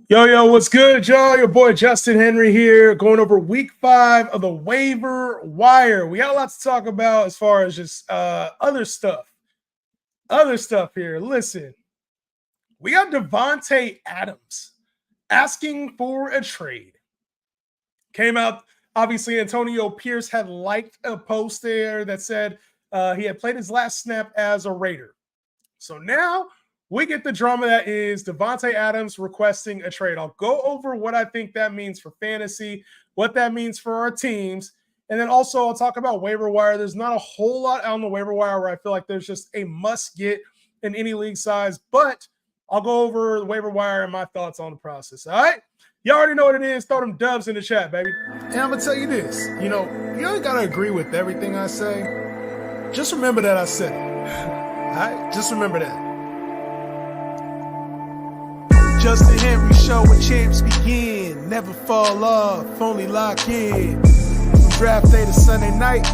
Yo, what's good, y'all? Your boy Justin Henry here, going over week 5 of the waiver wire. We got a lot to talk about as far as just other stuff. Other stuff here. Listen, we got Davante Adams asking for a trade. Came out, obviously, Antonio Pierce had liked a post there that said he had played his last snap as a Raider. So now we get the drama that is Davante Adams requesting a trade. I'll go over what I think that means for fantasy, what that means for our teams, and then also I'll talk about waiver wire. There's not a whole lot on the waiver wire where I feel like there's just a must get in any league size, but I'll go over the waiver wire and my thoughts on the process. All right? You already know what it is. Throw them dubs in the chat, baby. And I'm going to tell you this. You don't got to agree with everything I say. Just remember that I said it. All right? Just remember that. Justin Henry Show where champs begin. Never fall off, only lock in. From draft day to Sunday night,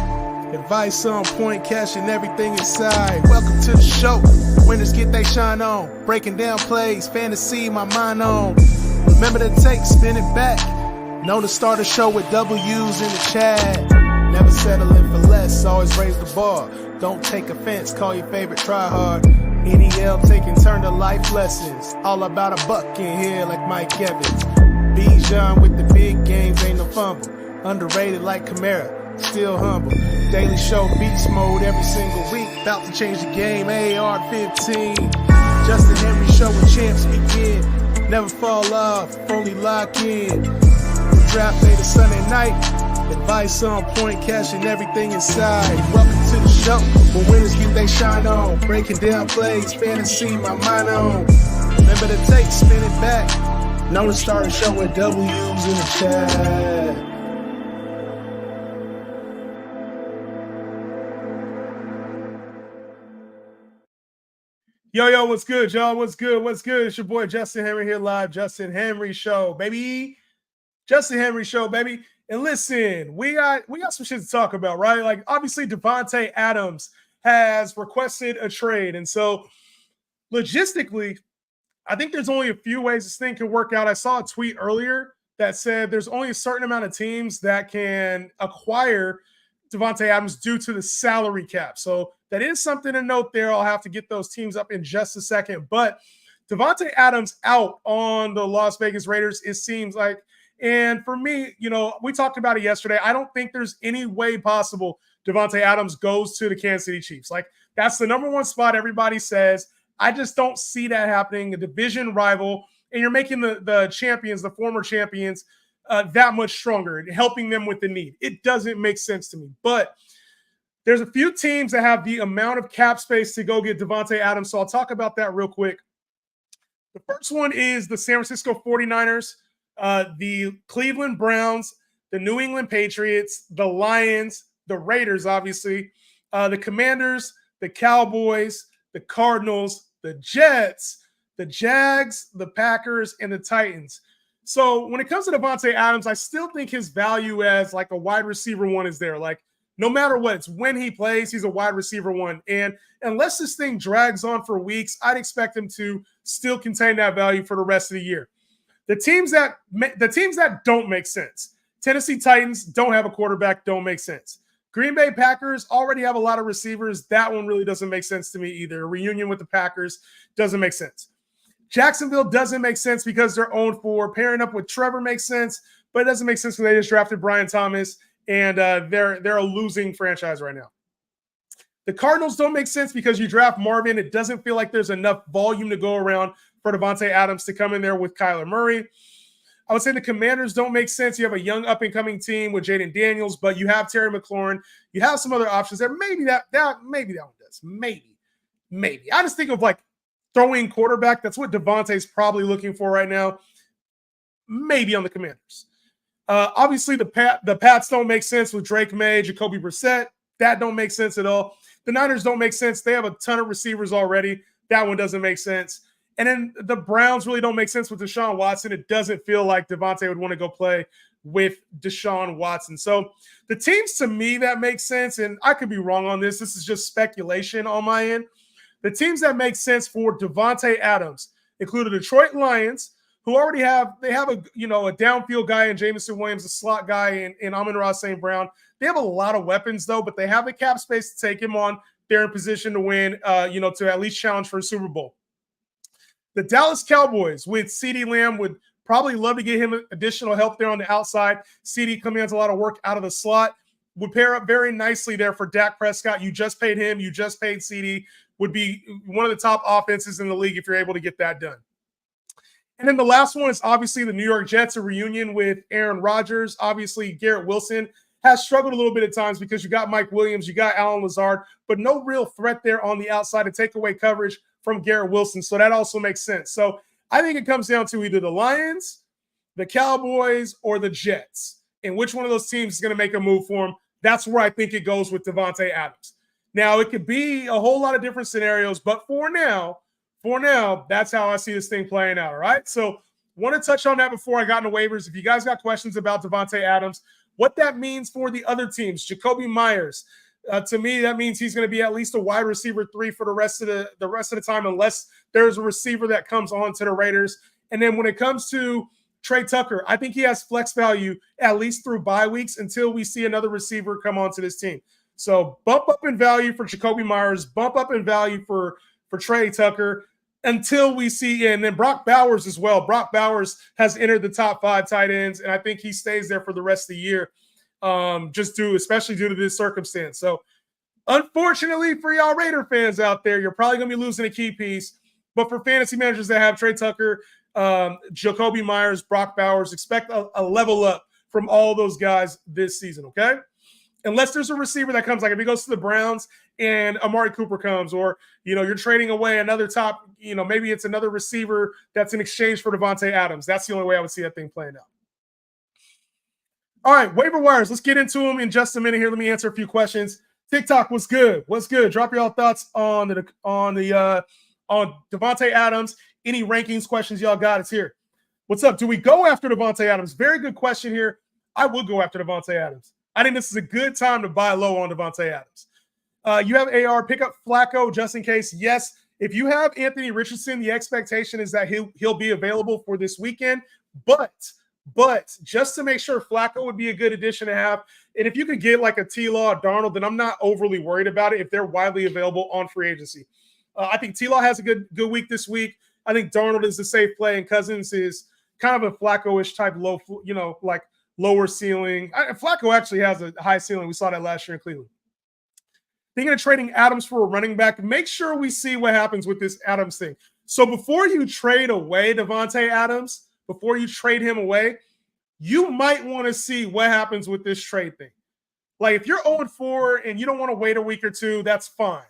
advice on point, cashing everything inside. Welcome to the show. Winners get they shine on. Breaking down plays, fantasy, my mind on. Remember to take, spin it back. Know to start a show with W's in the chat. Never settling for less, always raise the bar. Don't take offense, call your favorite try hard. NEL taking turn to life lessons. All about a buck in here like Mike Evans. Bijan with the big games, ain't no fumble. Underrated like Kamara, still humble. Daily show beast mode every single week. About to change the game, AR-15. Justin Henry Show when champs begin. Never fall off, only lock in. From draft day to Sunday night. Advice on point, cashing everything inside. Welcome to the show, where winners get they shine on. Breaking down plays, fantasy, my mind on. Remember to take, spin it back. Know to start a show with W's in the chat. Yo, what's good, y'all? What's good? It's your boy Justin Henry here live. Justin Henry Show, baby. Justin Henry Show, baby. And listen, we got some shit to talk about, right? Like, obviously, Davante Adams has requested a trade. And so, logistically, I think there's only a few ways this thing can work out. I saw a tweet earlier that said there's only a certain amount of teams that can acquire Davante Adams due to the salary cap. So that is something to note there. I'll have to get those teams up in just a second. But Davante Adams out on the Las Vegas Raiders, it seems like. And for me, we talked about it yesterday. I don't think there's any way possible Davante Adams goes to the Kansas City Chiefs. Like, that's the number one spot everybody says. I just don't see that happening. A division rival, and you're making the champions, the former champions, that much stronger and helping them with the need. It doesn't make sense to me. But there's a few teams that have the amount of cap space to go get Davante Adams. So I'll talk about that real quick. The first one is the San Francisco 49ers, the Cleveland Browns, the New England Patriots, the Lions, the Raiders, obviously, the Commanders, the Cowboys, the Cardinals, the Jets, the Jags, the Packers, and the Titans. So when it comes to Davante Adams, I still think his value as like a wide receiver one is there. Like, no matter what, it's when he plays, he's a wide receiver one. And unless this thing drags on for weeks, I'd expect him to still contain that value for the rest of the year. The teams that don't make sense. Tennessee Titans don't have a quarterback, don't make sense. Green Bay Packers already have a lot of receivers. That one really doesn't make sense to me either. A reunion with the Packers doesn't make sense. Jacksonville doesn't make sense because they're 0-4. Pairing up with Trevor makes sense, but it doesn't make sense because they just drafted Brian Thomas, and they're a losing franchise right now. The Cardinals don't make sense because you draft Marvin. It doesn't feel like there's enough volume to go around for Davante Adams to come in there with Kyler Murray. I would say the Commanders don't make sense. You have a young up-and-coming team with Jaden Daniels, but you have Terry McLaurin. You have some other options there. Maybe that one does. Maybe. I just think of like throwing quarterback. That's what Davante's probably looking for right now. Maybe on the Commanders. Obviously, the Pats don't make sense with Drake May, Jacoby Brissett. That don't make sense at all. The Niners don't make sense. They have a ton of receivers already. That one doesn't make sense. And then the Browns really don't make sense with Deshaun Watson. It doesn't feel like Davante would want to go play with Deshaun Watson. So the teams to me that make sense, and I could be wrong on this. This is just speculation on my end. The teams that make sense for Davante Adams include the Detroit Lions, who already have a a downfield guy in Jameson Williams, a slot guy in Amon-Ra St. Brown. They have a lot of weapons though, but they have the cap space to take him on. They're in position to win, to at least challenge for a Super Bowl. The Dallas Cowboys with CeeDee Lamb would probably love to get him additional help there on the outside. CeeDee commands a lot of work out of the slot. Would pair up very nicely there for Dak Prescott. You just paid him. You just paid CeeDee. Would be one of the top offenses in the league if you're able to get that done. And then the last one is obviously the New York Jets, a reunion with Aaron Rodgers. Obviously, Garrett Wilson has struggled a little bit at times because you got Mike Williams, you got Allen Lazard, but no real threat there on the outside to take away coverage from Garrett Wilson. So that also makes sense. So I think it comes down to either the Lions, the Cowboys, or the Jets. And which one of those teams is going to make a move for him? That's where I think it goes with Davante Adams. Now, it could be a whole lot of different scenarios, but for now, that's how I see this thing playing out, all right? So want to touch on that before I got into waivers. If you guys got questions about Davante Adams, what that means for the other teams, Jakobi Meyers, to me, that means he's going to be at least a wide receiver 3 for the rest of the time, unless there's a receiver that comes on to the Raiders. And then when it comes to Trey Tucker, I think he has flex value at least through bye weeks until we see another receiver come onto this team. So bump up in value for Jakobi Meyers, bump up in value for Trey Tucker until we see, and then Brock Bowers as well. Brock Bowers has entered the top 5 tight ends, and I think he stays there for the rest of the year, especially due to this circumstance. So unfortunately for y'all Raider fans out there, you're probably going to be losing a key piece. But for fantasy managers that have Trey Tucker, Jakobi Meyers, Brock Bowers, expect a level up from all those guys this season, okay? Unless there's a receiver that comes, like if he goes to the Browns and Amari Cooper comes, or, you're trading away another top, maybe it's another receiver that's in exchange for Davante Adams. That's the only way I would see that thing playing out. All right, waiver wires. Let's get into them in just a minute here. Let me answer a few questions. TikTok, what's good? What's good? Drop your thoughts on Davante Adams. Any rankings questions y'all got? It's here. What's up? Do we go after Davante Adams? Very good question here. I would go after Davante Adams. I think this is a good time to buy low on Davante Adams. You have AR, pick up Flacco just in case. Yes, if you have Anthony Richardson, the expectation is that he'll be available for this weekend. But just to make sure, Flacco would be a good addition to have. And if you could get like a T-Law, Darnold, then I'm not overly worried about it if they're widely available on free agency. I think T-Law has a good week this week. I think Darnold is the safe play, and Cousins is kind of a Flacco-ish type lower ceiling. Flacco actually has a high ceiling. We saw that last year in Cleveland. Thinking of trading Adams for a running back, make sure we see what happens with this Adams thing. So before you trade away Davante Adams, before you trade him away, you might want to see what happens with this trade thing. Like if you're 0-4 and you don't want to wait a week or two, that's fine.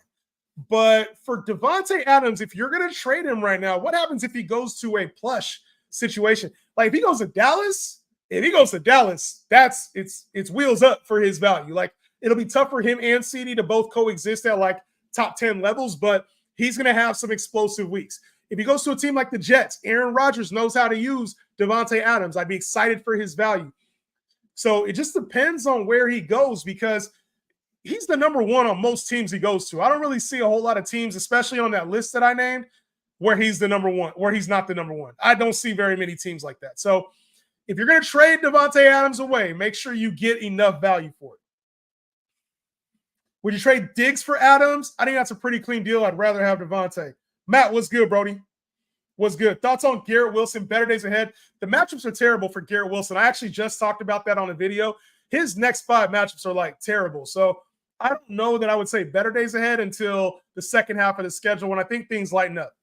But for Davante Adams, if you're going to trade him right now, what happens if he goes to a plush situation? Like if he goes to Dallas, it's wheels up for his value. Like it'll be tough for him and CeeDee to both coexist at like top 10 levels, but he's going to have some explosive weeks. If he goes to a team like the Jets, Aaron Rodgers knows how to use Davante Adams. I'd be excited for his value. So it just depends on where he goes, because he's the number one on most teams he goes to. I don't really see a whole lot of teams, especially on that list that I named, where he's the number one, where he's not the number one. I don't see very many teams like that. So if you're going to trade Davante Adams away, make sure you get enough value for it. Would you trade Diggs for Adams? I think that's a pretty clean deal. I'd rather have Davante. Matt, what's good, Brody? What's good? Thoughts on Garrett Wilson? Better days ahead. The matchups are terrible for Garrett Wilson. I actually just talked about that on a video. His next 5 matchups are like terrible. So I don't know that I would say better days ahead until the second half of the schedule when I think things lighten up.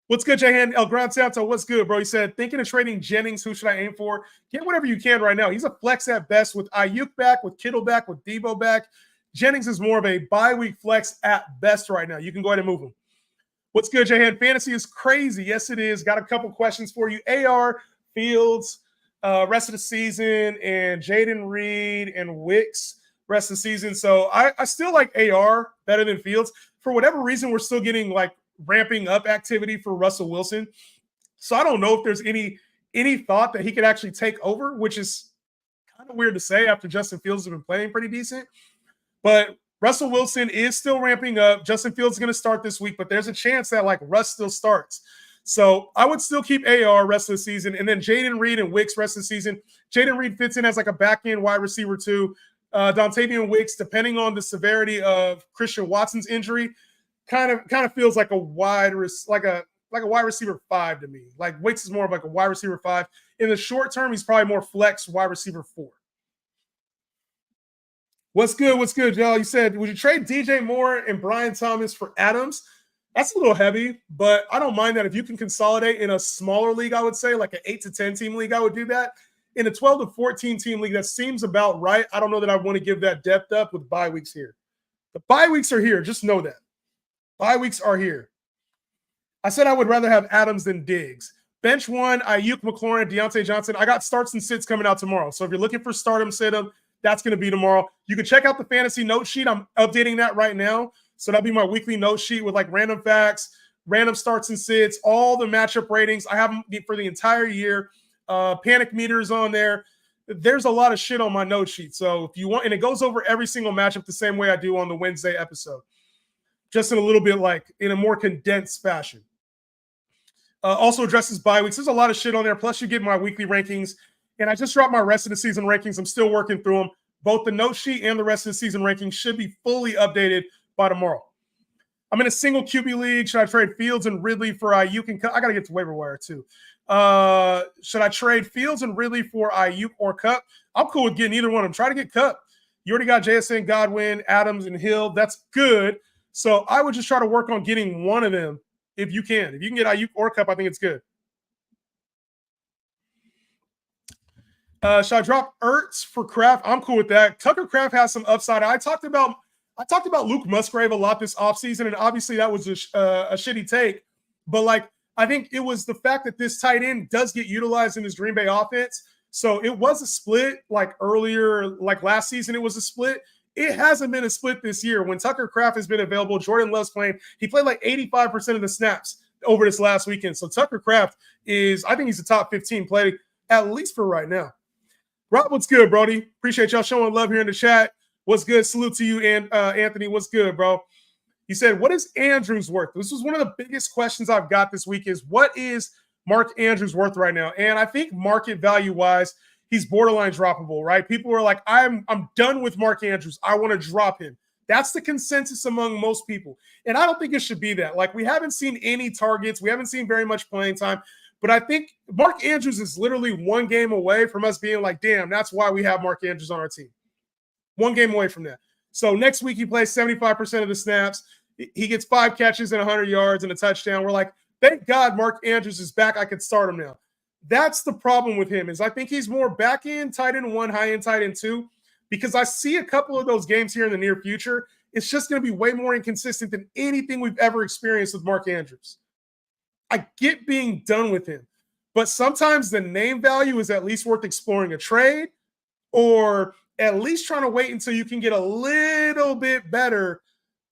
What's good, Jahan? El Gran Santo, what's good, bro? He said, thinking of trading Jennings. Who should I aim for? Get whatever you can right now. He's a flex at best with Ayuk back, with Kittle back, with Debo back. Jennings is more of a bye-week flex at best right now. You can go ahead and move him. What's good, Jahan? Fantasy is crazy. Yes, it is. Got a couple questions for you. AR, Fields, rest of the season, and Jaden Reed and Wicks rest of the season. So I still like AR better than Fields. For whatever reason, we're still getting like ramping up activity for Russell Wilson. So I don't know if there's any thought that he could actually take over, which is kind of weird to say after Justin Fields has been playing pretty decent. But Russell Wilson is still ramping up. Justin Fields is going to start this week, but there's a chance that like Russ still starts. So I would still keep AR rest of the season. And then Jaden Reed and Wicks rest of the season. Jaden Reed fits in as like a back-end wide receiver too. Dontavian Wicks, depending on the severity of Christian Watson's injury, kind of feels like a wide receiver 5 to me. Like Wicks is more of like a wide receiver 5. In the short term, he's probably more flex wide receiver 4. What's good? What's good, y'all? You said, would you trade DJ Moore and Brian Thomas for Adams? That's a little heavy, but I don't mind that. If you can consolidate in a smaller league, I would say like an 8 to 10 team league, I would do that. In a 12 to 14 team league, that seems about right. I don't know that I want to give that depth up with bye weeks here. The bye weeks are here. Just know that. Bye weeks are here. I said I would rather have Adams than Diggs. Bench 1, Ayuk, McLaurin, Deontay Johnson. I got starts and sits coming out tomorrow. So if you're looking for start 'em, sit 'em, that's going to be tomorrow. You can check out the fantasy note sheet. I'm updating that right now. So that'll be my weekly note sheet with like random facts, random starts and sits, all the matchup ratings. I have them for the entire year. Panic meters on there. There's a lot of shit on my note sheet. So if you want, and it goes over every single matchup the same way I do on the Wednesday episode, just in a little bit like in a more condensed fashion. Also addresses bye weeks. There's a lot of shit on there. Plus you get my weekly rankings. And I just dropped my rest of the season rankings. I'm still working through them. Both the note sheet and the rest of the season rankings should be fully updated by tomorrow. I'm in a single QB league. Should I trade Fields and Ridley for Ayuk and Cup? I got to get to waiver wire too. Should I trade Fields and Ridley for Ayuk or Cup? I'm cool with getting either one. I'm trying to get Cup. You already got JSN, Godwin, Adams, and Hill. That's good. So I would just try to work on getting one of them if you can. If you can get Ayuk or Cup, I think it's good. Should I drop Ertz for Kraft? I'm cool with that. Tucker Kraft has some upside. I talked about Luke Musgrave a lot this offseason, and obviously that was a shitty take. But like, I think it was the fact that this tight end does get utilized in this Green Bay offense. So it was a split like earlier, like last season, it was a split. It hasn't been a split this year. When Tucker Kraft has been available, Jordan Love's playing. He played like 85% of the snaps over this last weekend. So Tucker Kraft I think he's a top 15 play, at least for right now. Rob, what's good, Brody? Appreciate y'all showing love here in the chat. What's good? Salute to you, and Anthony. What's good, bro? He said, what is Andrews worth? This was one of the biggest questions I've got this week is what is Mark Andrews worth right now? And I think market value-wise, he's borderline droppable, right? People are like, I'm done with Mark Andrews. I want to drop him. That's the consensus among most people. And I don't think it should be that. Like, we haven't seen any targets. We haven't seen very much playing time. But I think Mark Andrews is literally one game away from us being like, damn, that's why we have Mark Andrews on our team. One game away from that. So next week he plays 75% of the snaps. He gets 5 catches and 100 yards and a touchdown. We're like, thank God Mark Andrews is back. I could start him now. That's the problem with him is I think he's more back end tight end 1, high end tight end 2, because I see a couple of those games here in the near future. It's just going to be way more inconsistent than anything we've ever experienced with Mark Andrews. I get being done with him, but sometimes the name value is at least worth exploring a trade or at least trying to wait until you can get a little bit better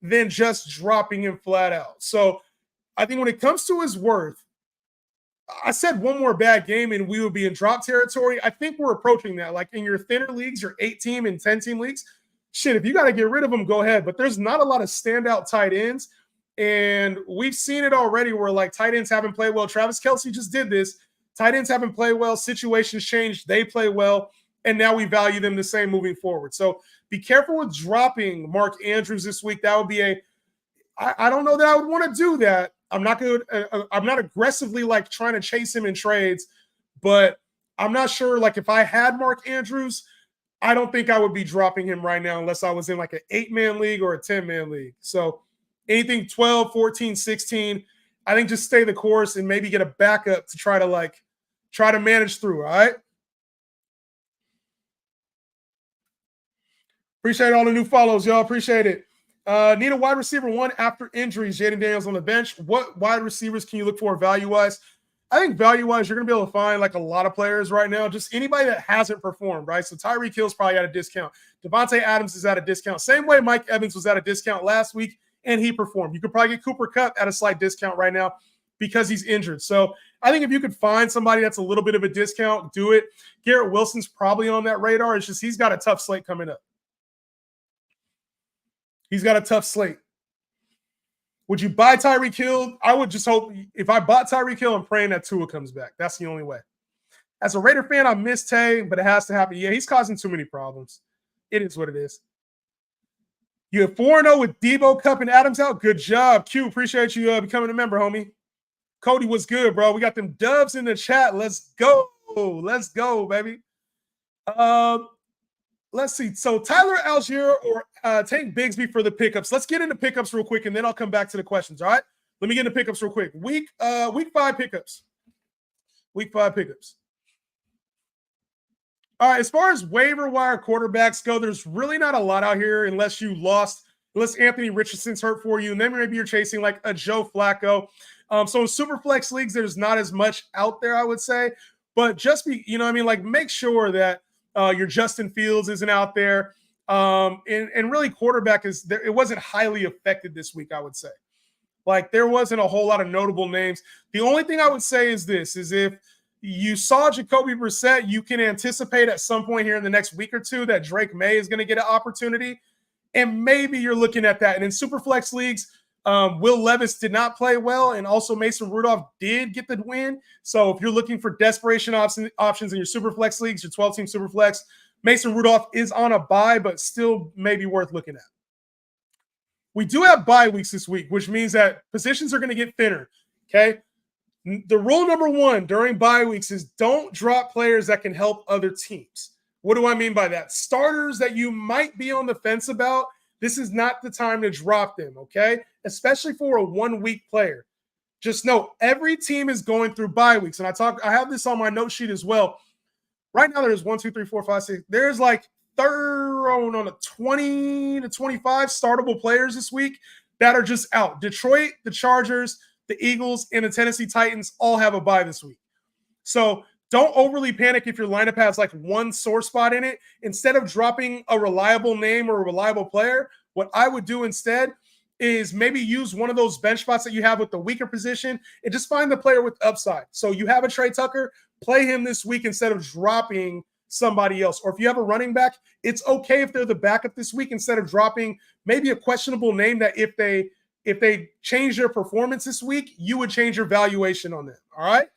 than just dropping him flat out. So I think when it comes to his worth, I said one more bad game and we would be in drop territory. I think we're approaching that. Like in your thinner leagues, your 8-team and 10-team leagues, shit, if you got to get rid of them, go ahead. But there's not a lot of standout tight ends. And we've seen it already where like tight ends haven't played well. Travis Kelce just did this. Tight ends haven't played well. Situations changed. They play well. And now we value them the same moving forward. So be careful with dropping Mark Andrews this week. That would be I don't know that I would want to do that. I'm not good. I'm not aggressively like trying to chase him in trades, but I'm not sure. Like if I had Mark Andrews, I don't think I would be dropping him right now unless I was in like an 8-man league or a 10-man league. So anything 12, 14, 16, I think just stay the course and maybe get a backup to try to manage through. All right. Appreciate all the new follows, y'all. Appreciate it. Need a wide receiver 1 after injuries. Jaden Daniels on the bench. What wide receivers can you look for value-wise? I think value-wise, you're going to be able to find like a lot of players right now. Just anybody that hasn't performed, right? So Tyreek Hill's probably at a discount. Davante Adams is at a discount. Same way Mike Evans was at a discount last week, and he performed. You could probably get Cooper Kupp at a slight discount right now because he's injured. So I think if you could find somebody that's a little bit of a discount, do it. Garrett Wilson's probably on that radar. It's just he's got a tough slate coming up. He's got a tough slate. Would you buy Tyreek Hill? I would just hope if I bought Tyreek Hill, I'm praying that Tua comes back. That's the only way. As a Raider fan, I miss Tay, but it has to happen. Yeah, he's causing too many problems. It is what it is. You have 4-0 with Debo, Cup, and Adams out. Good job, Q. Appreciate you becoming a member, homie. Cody, what's good, bro? We got them dubs in the chat. Let's go. Let's go, baby. Let's see. So Tyler Algier or Tank Bigsby for the pickups. Let's get into pickups real quick, and then I'll come back to the questions. All right. Let me get into pickups real quick. Week 5 pickups. Week 5 pickups. All right. As far as waiver wire quarterbacks go, there's really not a lot out here unless Anthony Richardson's hurt for you, and then maybe you're chasing like a Joe Flacco. So in super flex leagues, there's not as much out there, I would say. But just make sure that your Justin Fields isn't out there. And really quarterback it wasn't highly affected this week, I would say. Like there wasn't a whole lot of notable names. The only thing I would say is this, is if you saw Jacoby Brissett, you can anticipate at some point here in the next week or two that Drake May is going to get an opportunity. And maybe you're looking at that. And in super flex leagues, Will Levis did not play well, and also Mason Rudolph did get the win. So if you're looking for desperation options in your super flex leagues, your 12-team super flex, Mason Rudolph is on a bye, but still maybe worth looking at. We do have bye weeks this week, which means that positions are going to get thinner, okay? The rule number 1 during bye weeks is don't drop players that can help other teams. What do I mean by that? Starters that you might be on the fence about, this is not the time to drop them, okay? Especially for a 1-week player. Just know every team is going through bye weeks. And I have this on my note sheet as well. Right now there's 1, 2, 3, 4, 5, 6. There's like 20 to 25 startable players this week that are just out. Detroit, the Chargers, the Eagles, and the Tennessee Titans all have a bye this week. So don't overly panic if your lineup has like one sore spot in it. Instead of dropping a reliable name or a reliable player, what I would do instead is maybe use one of those bench spots that you have with the weaker position and just find the player with upside. So you have a Trey Tucker, play him this week instead of dropping somebody else. Or if you have a running back, it's okay if they're the backup this week instead of dropping maybe a questionable name that if they change their performance this week, you would change your valuation on them. All right.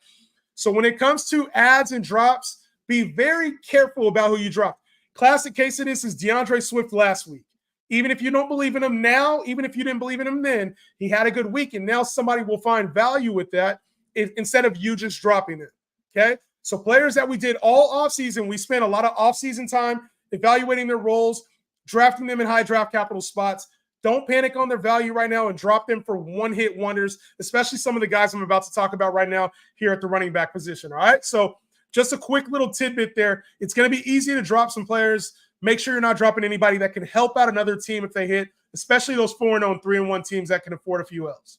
So when it comes to ads and drops, be very careful about who you drop. Classic case of this is DeAndre Swift last week. Even if you don't believe in him now, even if you didn't believe in him then, he had a good week, and now somebody will find value with that instead of you just dropping it, okay? So players that we did all offseason, we spent a lot of offseason time evaluating their roles, drafting them in high draft capital spots. Don't panic on their value right now and drop them for one-hit wonders, especially some of the guys I'm about to talk about right now here at the running back position, all right? So just a quick little tidbit there. It's going to be easy to drop some players. Make sure you're not dropping anybody that can help out another team if they hit, especially those 4-0 and 3-1 teams that can afford a few L's.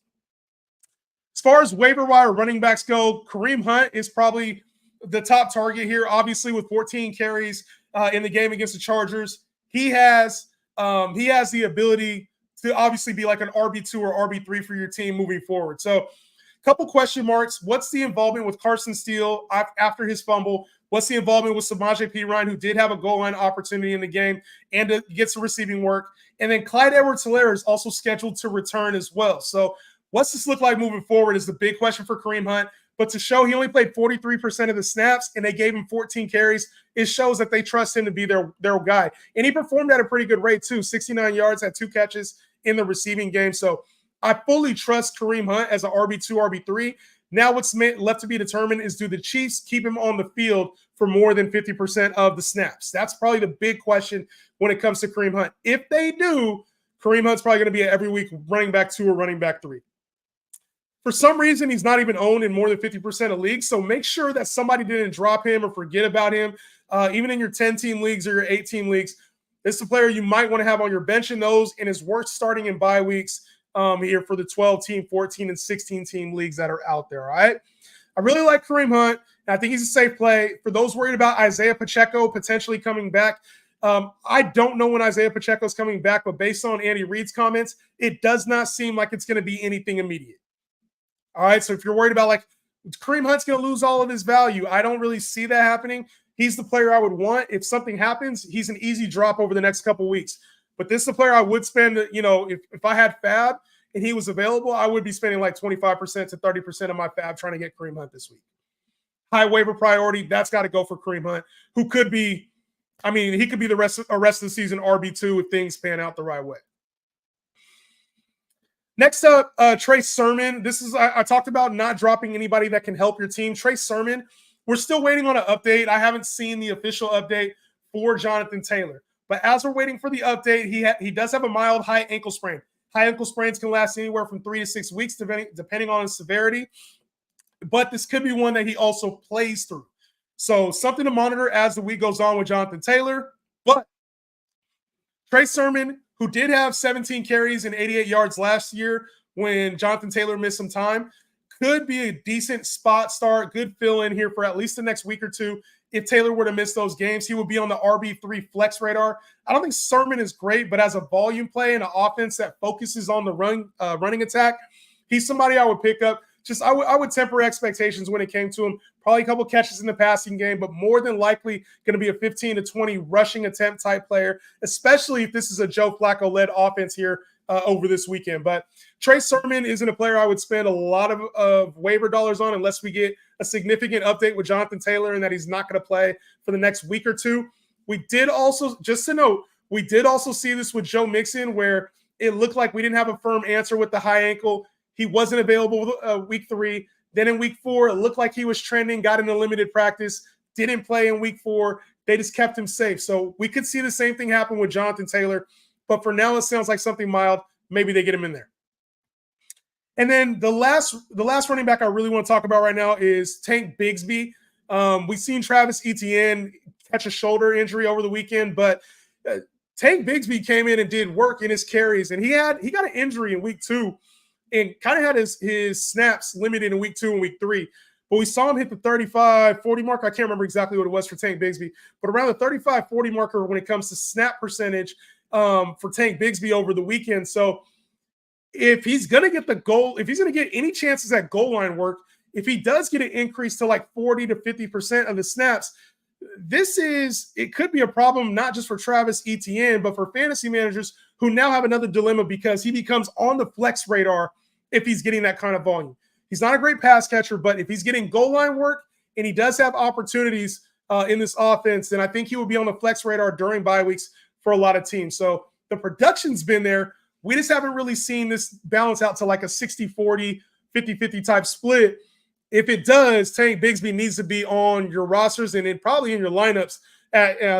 As far as waiver wire running backs go, Kareem Hunt is probably the top target here, obviously with 14 carries in the game against the Chargers. He has the ability to obviously be like an RB2 or RB3 for your team moving forward. So couple question marks. What's the involvement with Carson Steele after his fumble? What's the involvement with Samaje Perine, who did have a goal line opportunity in the game and gets the receiving work? And then Clyde Edwards-Helaire is also scheduled to return as well. So what's this look like moving forward is the big question for Kareem Hunt. But to show he only played 43% of the snaps and they gave him 14 carries, it shows that they trust him to be their guy. And he performed at a pretty good rate too, 69 yards, had 2 catches in the receiving game. So I fully trust Kareem Hunt as an RB2, RB3. Now what's left to be determined is, do the Chiefs keep him on the field for more than 50% of the snaps? That's probably the big question when it comes to Kareem Hunt. If they do, Kareem Hunt's probably going to be an every week running back 2 or running back 3. For some reason, he's not even owned in more than 50% of leagues, so make sure that somebody didn't drop him or forget about him. Even in your 10-team leagues or your 8-team leagues, it's a player you might want to have on your bench in those, and is worth starting in bye weeks here for the 12-team, 14, and 16-team leagues that are out there, all right? I really like Kareem Hunt, and I think he's a safe play. For those worried about Isaiah Pacheco potentially coming back, I don't know when Isaiah Pacheco is coming back, but based on Andy Reid's comments, it does not seem like it's going to be anything immediate. All right, so if you're worried about, like, Kareem Hunt's going to lose all of his value, I don't really see that happening. He's the player I would want. If something happens, he's an easy drop over the next couple weeks. But this is the player I would spend, if I had Fab and he was available, I would be spending like 25% to 30% of my fab trying to get Kareem Hunt this week. High waiver priority, that's got to go for Kareem Hunt, who could be, I mean, he could be the rest of the season RB2 if things pan out the right way. Next up, Trey Sermon. This is, I talked about not dropping anybody that can help your team. Trey Sermon, we're still waiting on an update. I haven't seen the official update for Jonathan Taylor. But as we're waiting for the update, he does have a mild high ankle sprain. High ankle sprains can last anywhere from 3 to 6 weeks, depending on its severity. But this could be one that he also plays through. So something to monitor as the week goes on with Jonathan Taylor. But Trey Sermon, who did have 17 carries and 88 yards last year when Jonathan Taylor missed some time, could be a decent spot start, good fill in here for at least the next week or two. If Taylor were to miss those games, he would be on the RB3 flex radar. I don't think Sermon is great, but as a volume play and an offense that focuses on the running attack, he's somebody I would pick up. Just I would temper expectations when it came to him. Probably a couple catches in the passing game, but more than likely going to be a 15 to 20 rushing attempt type player, especially if this is a Joe Flacco-led offense here over this weekend. But Trey Sermon isn't a player I would spend a lot of waiver dollars on unless we get a significant update with Jonathan Taylor and that he's not going to play for the next week or two. We did also, just to note, we did also see this with Joe Mixon where it looked like we didn't have a firm answer with the high ankle. He wasn't available week 3. Then in week 4, it looked like he was trending, got into limited practice, didn't play in week 4. They just kept him safe. So we could see the same thing happen with Jonathan Taylor. But for now, it sounds like something mild. Maybe they get him in there. And then the last running back I really want to talk about right now is Tank Bigsby. We've seen Travis Etienne catch a shoulder injury over the weekend, but Tank Bigsby came in and did work in his carries, and he got an injury in week 2 and kind of had his snaps limited in week 2 and week 3. But we saw him hit the 35-40 mark. I can't remember exactly what it was for Tank Bigsby, but around the 35-40 marker when it comes to snap percentage for Tank Bigsby over the weekend. So if he's going to get the goal, if he's going to get any chances at goal line work, if he does get an increase to like 40 to 50% of the snaps, it could be a problem not just for Travis Etienne, but for fantasy managers who now have another dilemma because he becomes on the flex radar if he's getting that kind of volume. He's not a great pass catcher, but if he's getting goal line work and he does have opportunities in this offense, then I think he will be on the flex radar during bye weeks for a lot of teams. So the production's been there. We just haven't really seen this balance out to like a 60-40, 50-50 type split. If it does, Tank Bigsby needs to be on your rosters and then probably in your lineups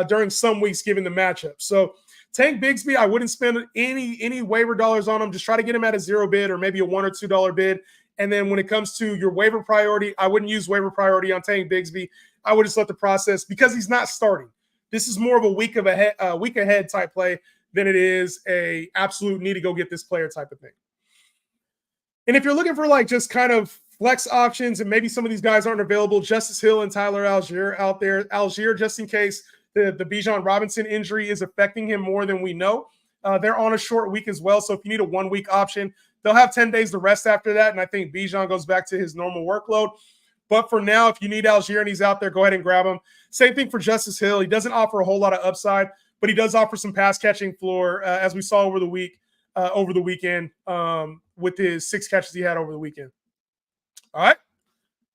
during some weeks given the matchup. So Tank Bigsby, I wouldn't spend any waiver dollars on him. Just try to get him at a 0 bid or maybe a $1 or $2 bid. And then when it comes to your waiver priority, I wouldn't use waiver priority on Tank Bigsby. I would just let the process, because he's not starting. This is more of a week ahead type play than it is a absolute need to go get this player type of thing. And if you're looking for like just kind of flex options and maybe some of these guys aren't available, Justice Hill and Tyler Algier out there. Algier, just in case the Bijan Robinson injury is affecting him more than we know. They're on a short week as well. So if you need a 1 week option, they'll have 10 days to rest after that. And I think Bijan goes back to his normal workload. But for now, if you need Algier and he's out there, go ahead and grab him. Same thing for Justice Hill. He doesn't offer a whole lot of upside, but he does offer some pass catching floor, as we saw over the weekend with his 6 catches he had over the weekend. All right.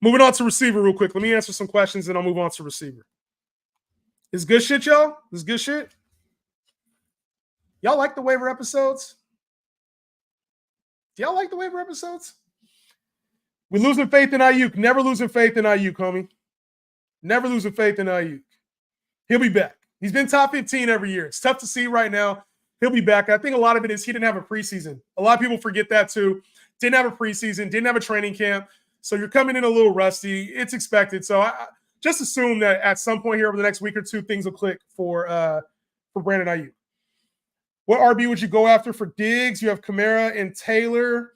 Moving on to receiver real quick. Let me answer some questions and I'll move on to receiver. Is good shit, y'all? This good shit? Y'all like the waiver episodes? Do y'all like the waiver episodes? We're losing faith in Ayuk. Never losing faith in Ayuk, homie. Never losing faith in Ayuk. He'll be back. He's been top 15 every year. It's tough to see right now. He'll be back. I think a lot of it is he didn't have a preseason. A lot of people forget that too. Didn't have a preseason. Didn't have a training camp. So you're coming in a little rusty. It's expected. So I just assume that at some point here over the next week or two, things will click for Brandon Ayuk. What RB would you go after for Diggs? You have Kamara and Taylor.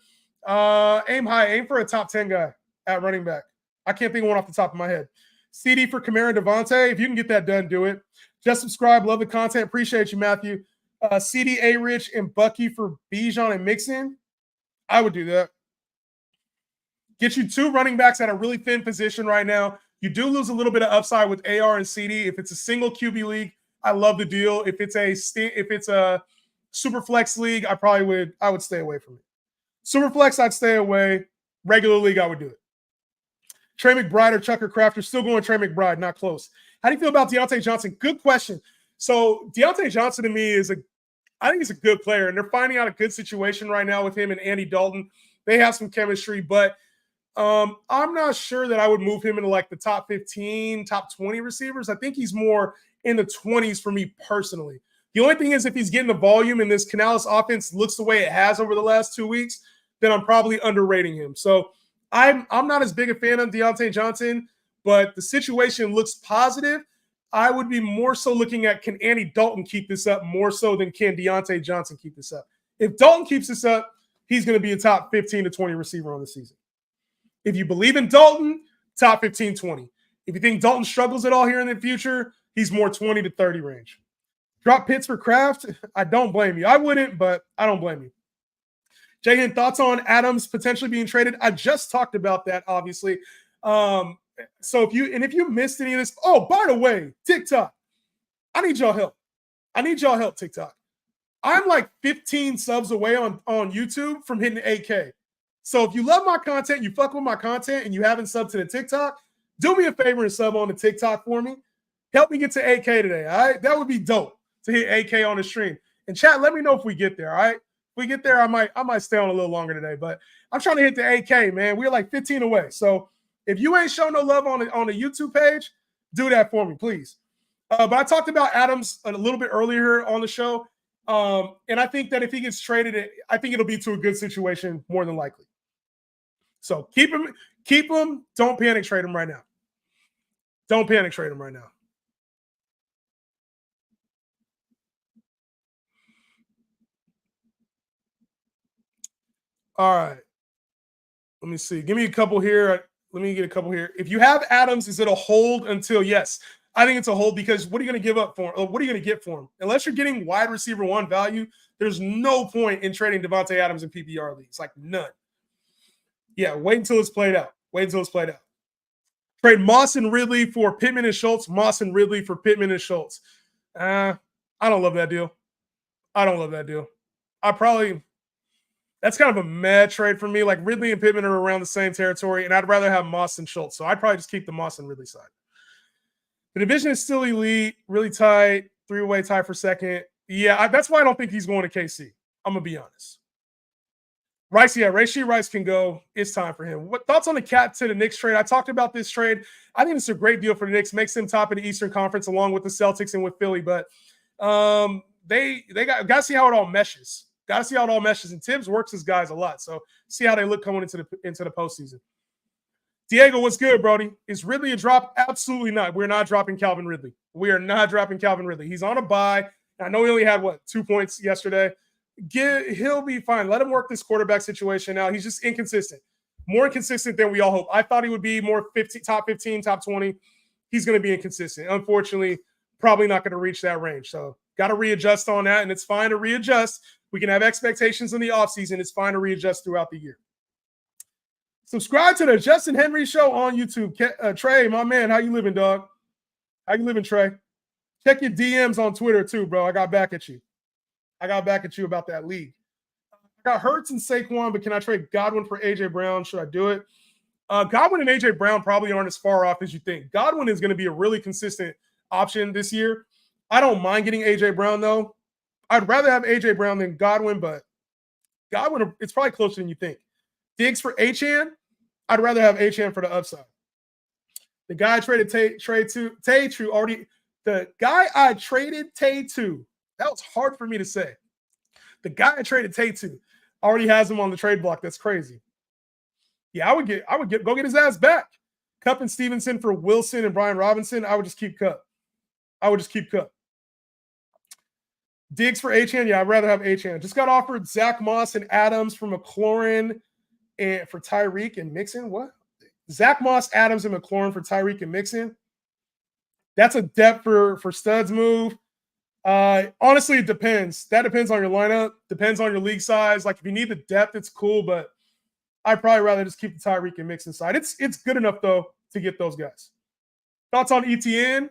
Aim high. Aim for a top 10 guy at running back. I can't think of one off the top of my head. CD for Kamara, Davante. If you can get that done, do it. Just subscribe. Love the content. Appreciate you, Matthew. CD, A-Rich, and Bucky for Bijan and Mixon. I would do that. Get you 2 running backs at a really thin position right now. You do lose a little bit of upside with AR and CD. If it's a single QB league, I love the deal. If it's a super flex league, I would stay away from it. Superflex, I'd stay away. Regular league, I would do it. Trey McBride or Chucker Crafter, still going Trey McBride, not close. How do you feel about Deontay Johnson? Good question. So Deontay Johnson to me I think he's a good player, and they're finding out a good situation right now with him and Andy Dalton. They have some chemistry, but I'm not sure that I would move him into like the top 15, top 20 receivers. I think he's more in the 20s for me personally. The only thing is if he's getting the volume and this Canales offense looks the way it has over the last 2 weeks, then I'm probably underrating him. So I'm not as big a fan of Deontay Johnson, but the situation looks positive. I would be more so looking at, can Andy Dalton keep this up more so than can Deontay Johnson keep this up? If Dalton keeps this up, he's going to be a top 15 to 20 receiver on the season. If you believe in Dalton, top 15, 20. If you think Dalton struggles at all here in the future, he's more 20 to 30 range. Drop Pitts for Kraft? I don't blame you. I wouldn't, but I don't blame you. Jahan, thoughts on Adams potentially being traded? I just talked about that, obviously. So if you missed any of this, oh, by the way, TikTok, I need y'all help. TikTok. I'm like 15 subs away on YouTube from hitting 8K. So if you love my content, you fuck with my content, and you haven't subbed to the TikTok, do me a favor and sub on the TikTok for me. Help me get to 8K today, all right? That would be dope to hit 8K on the stream. And chat, let me know if we get there, all right? If we get there, I might stay on a little longer today, but I'm trying to hit the 8K, man. We're like 15 away. So if you ain't shown no love on the YouTube page, do that for me, please. But I talked about Adams a little bit earlier on the show, and I think that if he gets traded, I think it'll be to a good situation more than likely. So keep him. Don't panic trade him right now. All right. Let me see. Give me a couple here. Let me get a couple here. If you have Adams, is it a hold until? Yes. I think it's a hold because what are you going to give up for him? What are you going to get for him? Unless you're getting wide receiver 1 value, there's no point in trading Davante Adams in PPR leagues. Like none. Yeah, wait until it's played out. Trade Moss and Ridley for Pittman and Schultz. I don't love that deal. That's kind of a mad trade for me. Like Ridley and Pittman are around the same territory, and I'd rather have Moss and Schultz. So I'd probably just keep the Moss and Ridley side. The division is still elite, really tight, 3-way tie for second. Yeah, that's why I don't think he's going to KC. I'm going to be honest. Rice, yeah, Rashee Rice can go. It's time for him. What thoughts on the Cat to the Knicks trade? I talked about this trade. I think it's a great deal for the Knicks. Makes them top of the Eastern Conference along with the Celtics and with Philly. But they got to see how it all meshes. And Tibbs works his guys a lot. So see how they look coming into the postseason. Diego, what's good, Brody? Is Ridley a drop? Absolutely not. We're not dropping Calvin Ridley. He's on a bye. I know he only had, 2 points yesterday. He'll be fine. Let him work this quarterback situation out. He's just inconsistent. More inconsistent than we all hope. I thought he would be more top 15, top 20. He's going to be inconsistent. Unfortunately, probably not going to reach that range. So got to readjust on that, and it's fine to readjust. We can have expectations in the offseason. It's fine to readjust throughout the year. Subscribe to the Justin Henry Show on YouTube. Trey, my man, how you living, dog? How you living, Trey? Check your DMs on Twitter, too, bro. I got back at you about that league. I got Hurts and Saquon, but can I trade Godwin for A.J. Brown? Should I do it? Godwin and A.J. Brown probably aren't as far off as you think. Godwin is going to be a really consistent option this year. I don't mind getting A.J. Brown, though. I'd rather have A.J. Brown than Godwin, but Godwin, it's probably closer than you think. Diggs for Achane, I'd rather have Achane for the upside. The guy I traded Tay to, that was hard for me to say. The guy I traded Tay to already has him on the trade block. That's crazy. Yeah, I would go get his ass back. Kupp and Stevenson for Wilson and Brian Robinson. I would just keep Kupp. Diggs for Achane. Yeah, I'd rather have Achane. Just got offered Zach Moss and Adams from McLaurin and for Tyreek and Mixon. What? Zach Moss, Adams, and McLaurin for Tyreek and Mixon. That's a depth for studs move. Honestly, it depends. That depends on your lineup. Depends on your league size. Like if you need the depth, it's cool, but I'd probably rather just keep the Tyreek and Mixon side. It's good enough though to get those guys. Thoughts on ETN?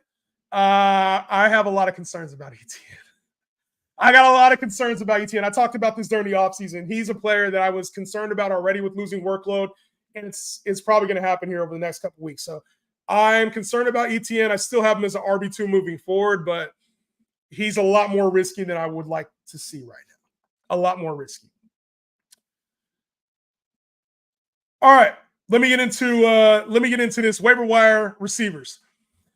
I have a lot of concerns about ETN. I got a lot of concerns about ETN. I talked about this during the offseason. He's a player that I was concerned about already with losing workload, and it's probably going to happen here over the next couple weeks. So I'm concerned about ETN. I still have him as an RB2 moving forward, but he's a lot more risky than I would like to see right now. A lot more risky. All right, let me get into this waiver wire receivers.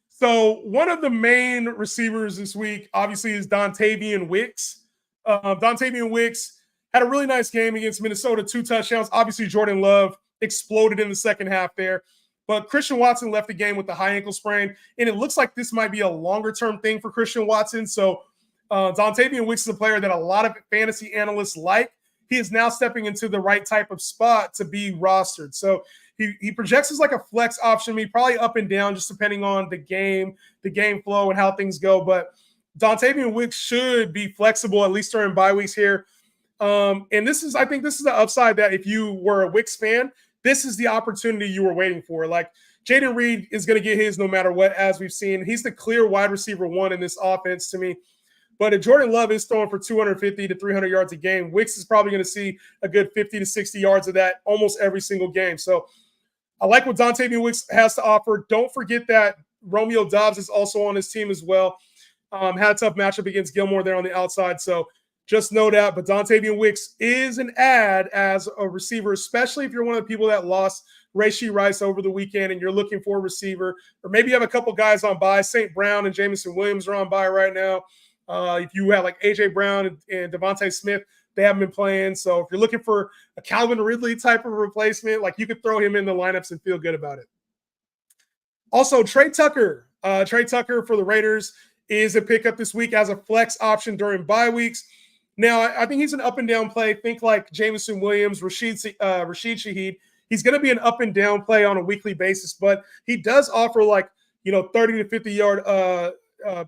So one of the main receivers this week, obviously, is Dontavian Wicks. Dontavian Wicks had a really nice game against Minnesota, 2 touchdowns. Obviously, Jordan Love exploded in the second half there. But Christian Watson left the game with a high ankle sprain, and it looks like this might be a longer-term thing for Christian Watson. So Dontavian Wicks is a player that a lot of fantasy analysts like. He is now stepping into the right type of spot to be rostered. So he projects as like a flex option, probably up and down, just depending on the game flow and how things go. But Dontavian Wicks should be flexible, at least during bye weeks here. And I think this is the upside that if you were a Wicks fan, this is the opportunity you were waiting for. Like Jaden Reed is going to get his no matter what, as we've seen. He's the clear wide receiver 1 in this offense to me. But if Jordan Love is throwing for 250 to 300 yards a game, Wicks is probably going to see a good 50 to 60 yards of that almost every single game. So I like what Dontavian Wicks has to offer. Don't forget that Romeo Doubs is also on his team as well. Had a tough matchup against Gilmore there on the outside. So just know that. But Dontavian Wicks is an ad as a receiver, especially if you're one of the people that lost Rashee Rice over the weekend and you're looking for a receiver. Or maybe you have a couple guys on bye. St. Brown and Jamison Williams are on bye right now. If you have like A.J. Brown and Devontae Smith, they haven't been playing. So if you're looking for a Calvin Ridley type of replacement, like you could throw him in the lineups and feel good about it. Also, Trey Tucker. Trey Tucker for the Raiders is a pickup this week as a flex option during bye weeks. Now, I think he's an up and down play. Think like Jamison Williams, Rashid Shaheed. He's going to be an up and down play on a weekly basis, but he does offer 30 to 50 yard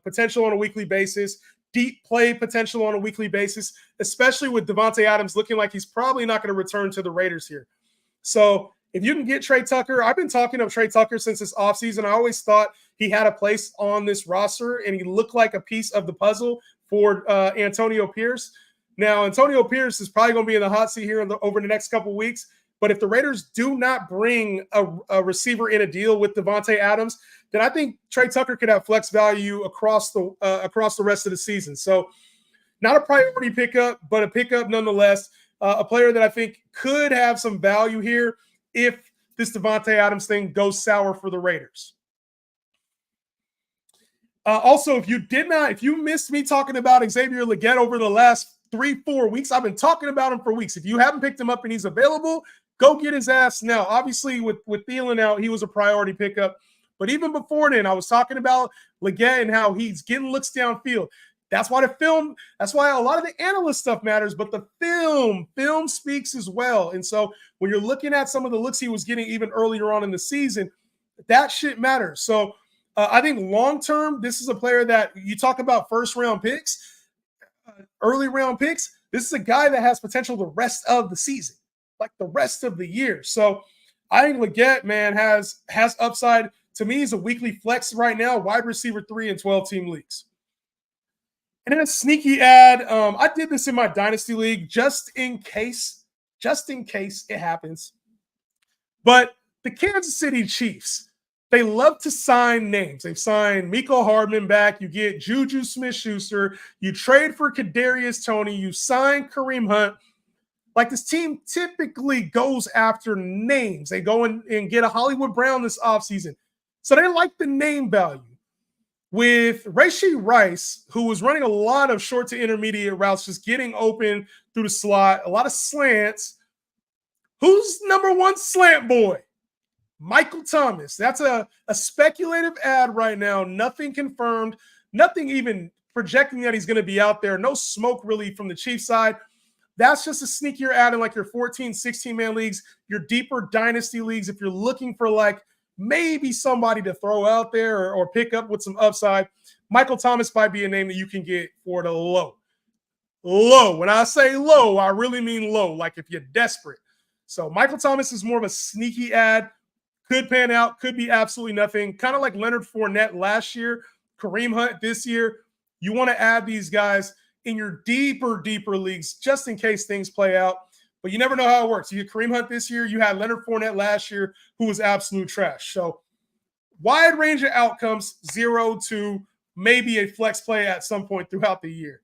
potential on a weekly basis, deep play potential on a weekly basis, especially with Davante Adams looking like he's probably not going to return to the Raiders here. So if you can get Trey Tucker, I've been talking of Trey Tucker since this offseason. I always thought he had a place on this roster, and he looked like a piece of the puzzle for Antonio Pierce. Now, Antonio Pierce is probably going to be in the hot seat here over the next couple of weeks. But if the Raiders do not bring a receiver in a deal with Davante Adams, then I think Trey Tucker could have flex value across the rest of the season. So not a priority pickup, but a pickup nonetheless. A player that I think could have some value here if this Davante Adams thing goes sour for the Raiders. Also, if you missed me talking about Xavier Legette over the last 3-4 weeks, I've been talking about him for weeks. If you haven't picked him up and he's available, go get his ass now. Obviously, with Thielen out, he was a priority pickup. But even before then, I was talking about Legette and how he's getting looks downfield. That's why a lot of the analyst stuff matters, but the film speaks as well. And so when you're looking at some of the looks he was getting even earlier on in the season, that shit matters. So I think long-term, this is a player that you talk about first-round picks, early-round picks. This is a guy that has potential the rest of the season, like the rest of the year. So I think Legette, man, has upside. To me, he's a weekly flex right now, wide receiver 3 in 12-team leagues. And then a sneaky ad. I did this in my Dynasty League just in case it happens. But the Kansas City Chiefs, they love to sign names. They've signed Mecole Hardman back. You get Juju Smith-Schuster. You trade for Kadarius Toney. You sign Kareem Hunt. Like, this team typically goes after names. They go and get a Hollywood Brown this offseason. So they like the name value. With Rashee Rice, who was running a lot of short to intermediate routes, just getting open through the slot, a lot of slants. Who's number one slant boy? Michael Thomas. That's a speculative ad right now. Nothing confirmed. Nothing even projecting that he's going to be out there. No smoke really from the Chiefs side. That's just a sneakier ad in like your 14, 16-man leagues, your deeper dynasty leagues. If you're looking for like maybe somebody to throw out there or pick up with some upside, Michael Thomas might be a name that you can get for the low. Low. When I say low, I really mean low, like if you're desperate. So Michael Thomas is more of a sneaky ad. Could pan out, could be absolutely nothing. Kind of like Leonard Fournette last year, Kareem Hunt this year. You want to add these guys in your deeper leagues, just in case things play out. But you never know how it works. You get Kareem Hunt this year. You had Leonard Fournette last year, who was absolute trash. So wide range of outcomes, 0 to maybe a flex play at some point throughout the year.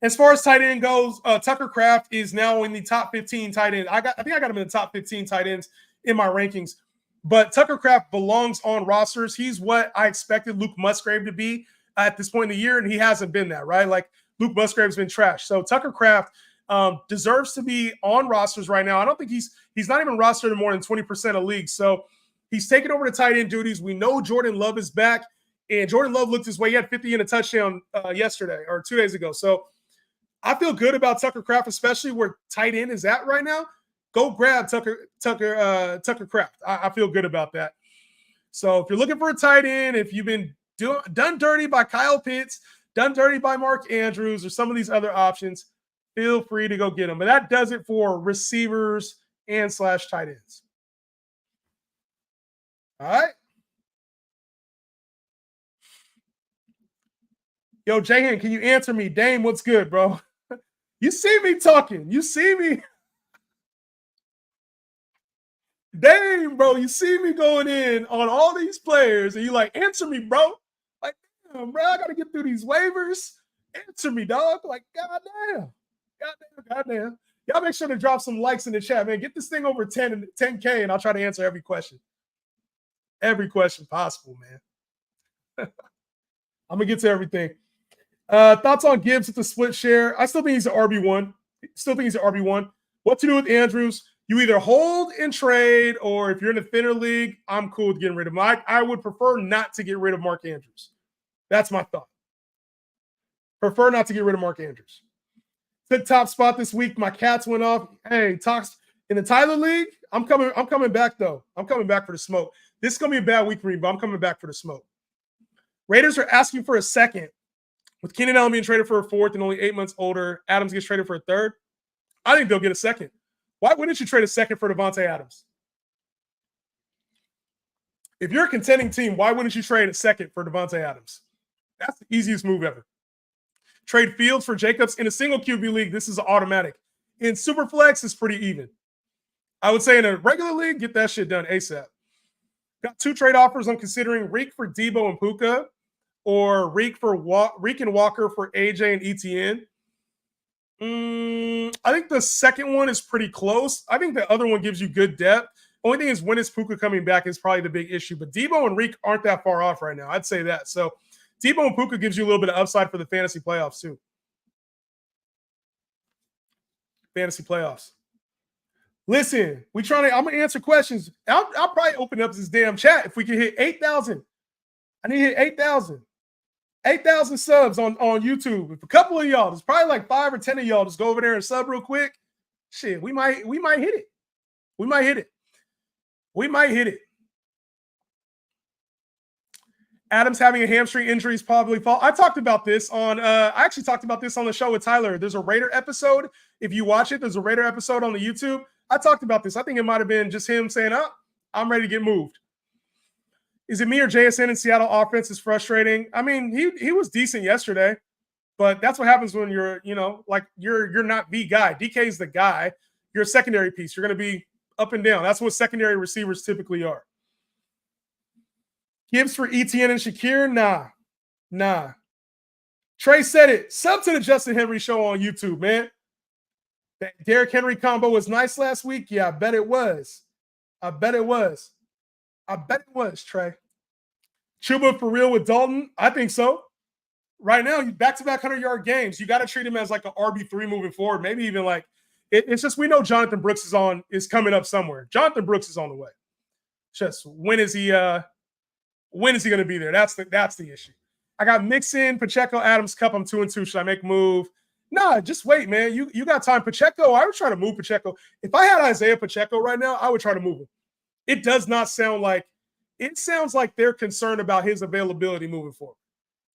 As far as tight end goes, Tucker Kraft is now in the top 15 tight end. I think I got him in the top 15 tight ends in my rankings. But Tucker Kraft belongs on rosters. He's what I expected Luke Musgrave to be at this point in the year, and he hasn't been that, right? Like, Luke Musgrave's been trash. So Tucker Kraft deserves to be on rosters right now. I don't think he's not even rostered in more than 20% of leagues. So he's taking over the tight end duties. We know Jordan Love is back, and Jordan Love looked his way. He had 50 and a touchdown yesterday or 2 days ago. So I feel good about Tucker Kraft, especially where tight end is at right now. Go grab Tucker Kraft. I feel good about that. So if you're looking for a tight end, if you've been done dirty by Kyle Pitts, done dirty by Mark Andrews, or some of these other options, feel free to go get them. But that does it for receivers and / tight ends. All right. Yo, Jahan, can you answer me? Dame, what's good, bro? You see me talking. You see me. Dame, bro, you see me going in on all these players, and you like, answer me, bro. Like, damn, bro, I got to get through these waivers. Answer me, dog. Like, goddamn. Y'all make sure to drop some likes in the chat, man. Get this thing over 10K, and I'll try to answer every question. Every question possible, man. I'm going to get to everything. Thoughts on Gibbs with the split share? I still think he's an RB1. What to do with Andrews? You either hold and trade, or if you're in a thinner league, I'm cool with getting rid of him. I would prefer not to get rid of Mark Andrews. That's my thought. Prefer not to get rid of Mark Andrews. Took top spot this week. My cats went off. Hey, talks in the Tyler League. I'm coming back, though. I'm coming back for the smoke. This is going to be a bad week for me, but I'm coming back for the smoke. Raiders are asking for a second. With Keenan Allen being traded for a fourth and only 8 months older, Adams gets traded for a third. I think they'll get a second. Why wouldn't you trade a second for Davante Adams? If you're a contending team, why wouldn't you trade a second for Davante Adams? That's the easiest move ever. Trade Fields for Jacobs in a single QB league. This is automatic. In Superflex, it's pretty even. I would say in a regular league, get that shit done ASAP. Got 2 trade offers. I'm considering Reek for Debo and Puka, or Reek and Walker for AJ and ETN. I think the second one is pretty close. I think the other one gives you good depth. Only thing is, when is Puka coming back is probably the big issue. But Debo and Reek aren't that far off right now. I'd say that. So Debo and Puka gives you a little bit of upside for the fantasy playoffs too. Fantasy playoffs. Listen, I'm going to answer questions. I'll probably open up this damn chat if we can hit 8,000. I need to hit 8,000. 8,000 subs on YouTube. If a couple of y'all, there's probably like 5 or 10 of y'all, just go over there and sub real quick. Shit, we might hit it. We might hit it. Adams having a hamstring injury is probably fault. I talked about this on I actually talked about this on the show with Tyler. There's a Raider episode. If you watch it, there's a Raider episode on the YouTube. I talked about this. I think it might have been just him saying, "Oh, I'm ready to get moved." Is it me or JSN in Seattle offense is frustrating? I mean, he was decent yesterday, but that's what happens when you're not the guy. DK is the guy. You're a secondary piece. You're going to be up and down. That's what secondary receivers typically are. Gibbs for ETN and Shakir? Nah. Trey said it. Sub to the Justin Henry show on YouTube, man. That Derrick Henry combo was nice last week. Yeah, I bet it was, Trey. Chuba for real with Dalton? I think so. Right now, back-to-back 100-yard games. You got to treat him as like an RB3 moving forward. Maybe even like it's just we know Jonathan Brooks is coming up somewhere. Jonathan Brooks is on the way. Just when is he going to be there? That's the issue. I got Mixon, Pacheco, Adams, Cup. I'm 2-2. Should I make a move? Nah, just wait, man. You got time. Pacheco, I would try to move Pacheco. If I had Isaiah Pacheco right now, I would try to move him. It does not sound like – it sounds like they're concerned about his availability moving forward.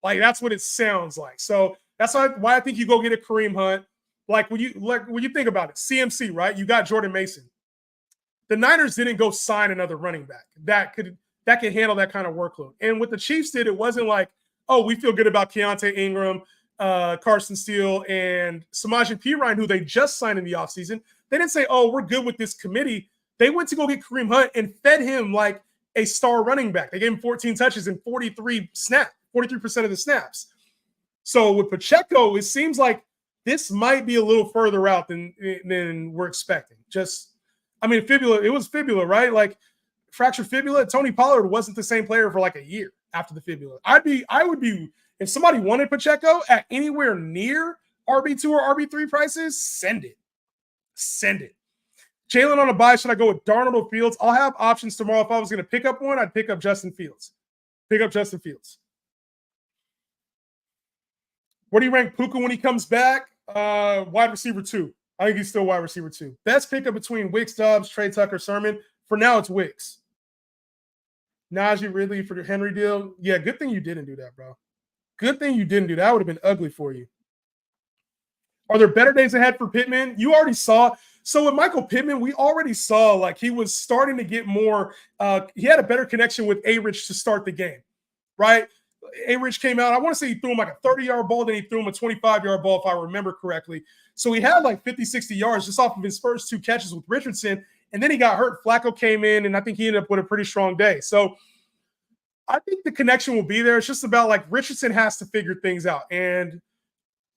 Like, that's what it sounds like. So that's why I think you go get a Kareem Hunt. Like when you think about it, CMC, right? You got Jordan Mason. The Niners didn't go sign another running back that could handle that kind of workload. And what the Chiefs did, it wasn't like, oh, we feel good about Keontae Ingram. Carson Steele and Samaje Perine, who they just signed in the offseason. They didn't say, oh, we're good with this committee. They went to go get Kareem Hunt and fed him like a star running back. They gave him 14 touches and 43% of the snaps. So with Pacheco, it seems like this might be a little further out than we're expecting. Fibula, it was fibula, right? Like fractured fibula. Tony Pollard wasn't the same player for like a year after the fibula. I would be, if somebody wanted Pacheco at anywhere near RB2 or RB3 prices, send it. Send it. Jalen on a bye. Should I go with Darnold or Fields? I'll have options tomorrow. If I was going to pick up one, I'd pick up Justin Fields. Where do you rank Puka when he comes back? Wide receiver 2. I think he's still wide receiver 2. Best pickup between Wicks, Dobbs, Trey Tucker, Sermon. For now, it's Wicks. Najee Ridley for the Henry deal. Yeah, good thing you didn't do that, bro. Good thing you didn't do that. That would have been ugly for you. Are there better days ahead for Pittman? You already saw. So with Michael Pittman, we already saw like he was starting to get more. He had a better connection with A-Rich to start the game, right? A-Rich came out. I want to say he threw him like a 30-yard ball. Then he threw him a 25-yard ball, if I remember correctly. So he had like 50, 60 yards just off of his first 2 catches with Richardson. And then he got hurt. Flacco came in, and I think he ended up with a pretty strong day. So I think the connection will be there. It's just about like Richardson has to figure things out. And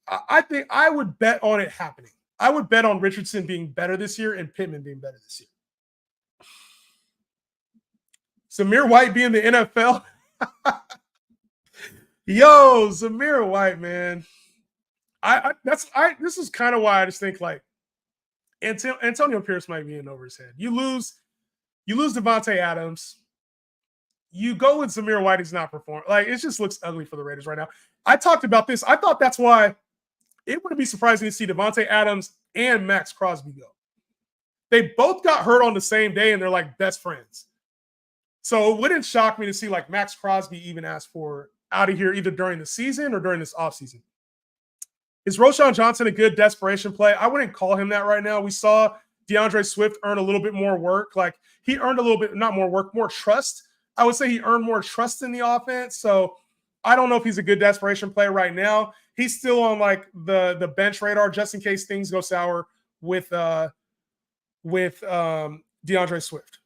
I think I would bet on it happening. I would bet on Richardson being better this year and Pittman being better this year. Zamir White being the NFL. Yo, Zamir White, man. This is kind of why I just think like Antonio Pierce might be in over his head. You lose Davante Adams. You go with Zamir White, he's not performing. Like, it just looks ugly for the Raiders right now. I talked about this. I thought that's why it wouldn't be surprising to see Davante Adams and Max Crosby go. They both got hurt on the same day, and they're like best friends. So it wouldn't shock me to see like Max Crosby even ask for out of here either during the season or during this offseason. Is Roschon Johnson a good desperation play? I wouldn't call him that right now. We saw DeAndre Swift earn a little bit more work. Like he earned a little bit, not more work, more trust. I would say he earned more trust in the offense. So I don't know if he's a good desperation player right now. He's still on like the bench radar just in case things go sour with DeAndre Swift.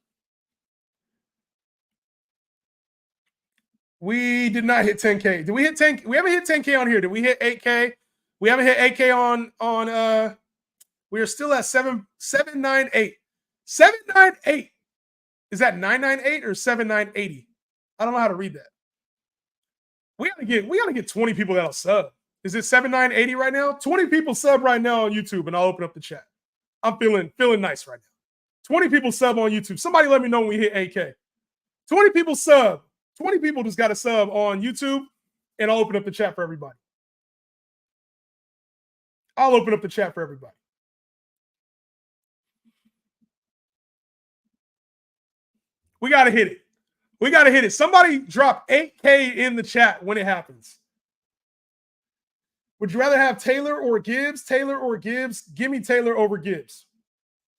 We did not hit 10K. Did we hit 10? We haven't hit 10K on here. Did we hit 8K? We haven't hit 8K on we are still at 798. 798. Is that 998 or 7980? I don't know how to read that. We gotta get 20 people that'll sub. Is it 7980 right now? 20 people sub right now on YouTube, and I'll open up the chat. I'm feeling nice right now. 20 people sub on YouTube. Somebody let me know when we hit 8K. 20 people sub. 20 people just got a sub on YouTube, and I'll open up the chat for everybody. I'll open up the chat for everybody. We got to hit it. We got to hit it. Somebody drop 8K in the chat when it happens. Would you rather have Taylor or Gibbs? Taylor or Gibbs? Give me Taylor over Gibbs.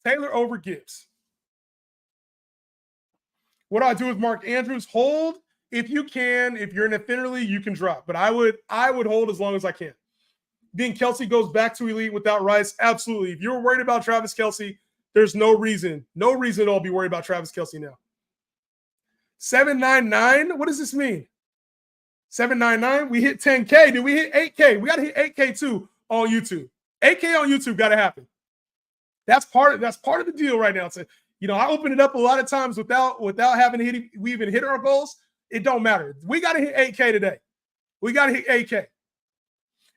Taylor over Gibbs. What do I do with Mark Andrews? Hold if you can. If you're in a thinner league, you can drop. But I would hold as long as I can. Being Kelsey goes back to elite without Rice. Absolutely. If you're worried about Travis Kelsey, there's no reason at all to be worried about Travis Kelsey now. 799. What does this mean? 799. We hit 10K. Did we hit 8K? We got to hit 8K too on YouTube. 8K on YouTube got to happen. That's part of the deal right now. So, I open it up a lot of times without having we even hit our goals. It don't matter. We got to hit 8K today. We got to hit 8K.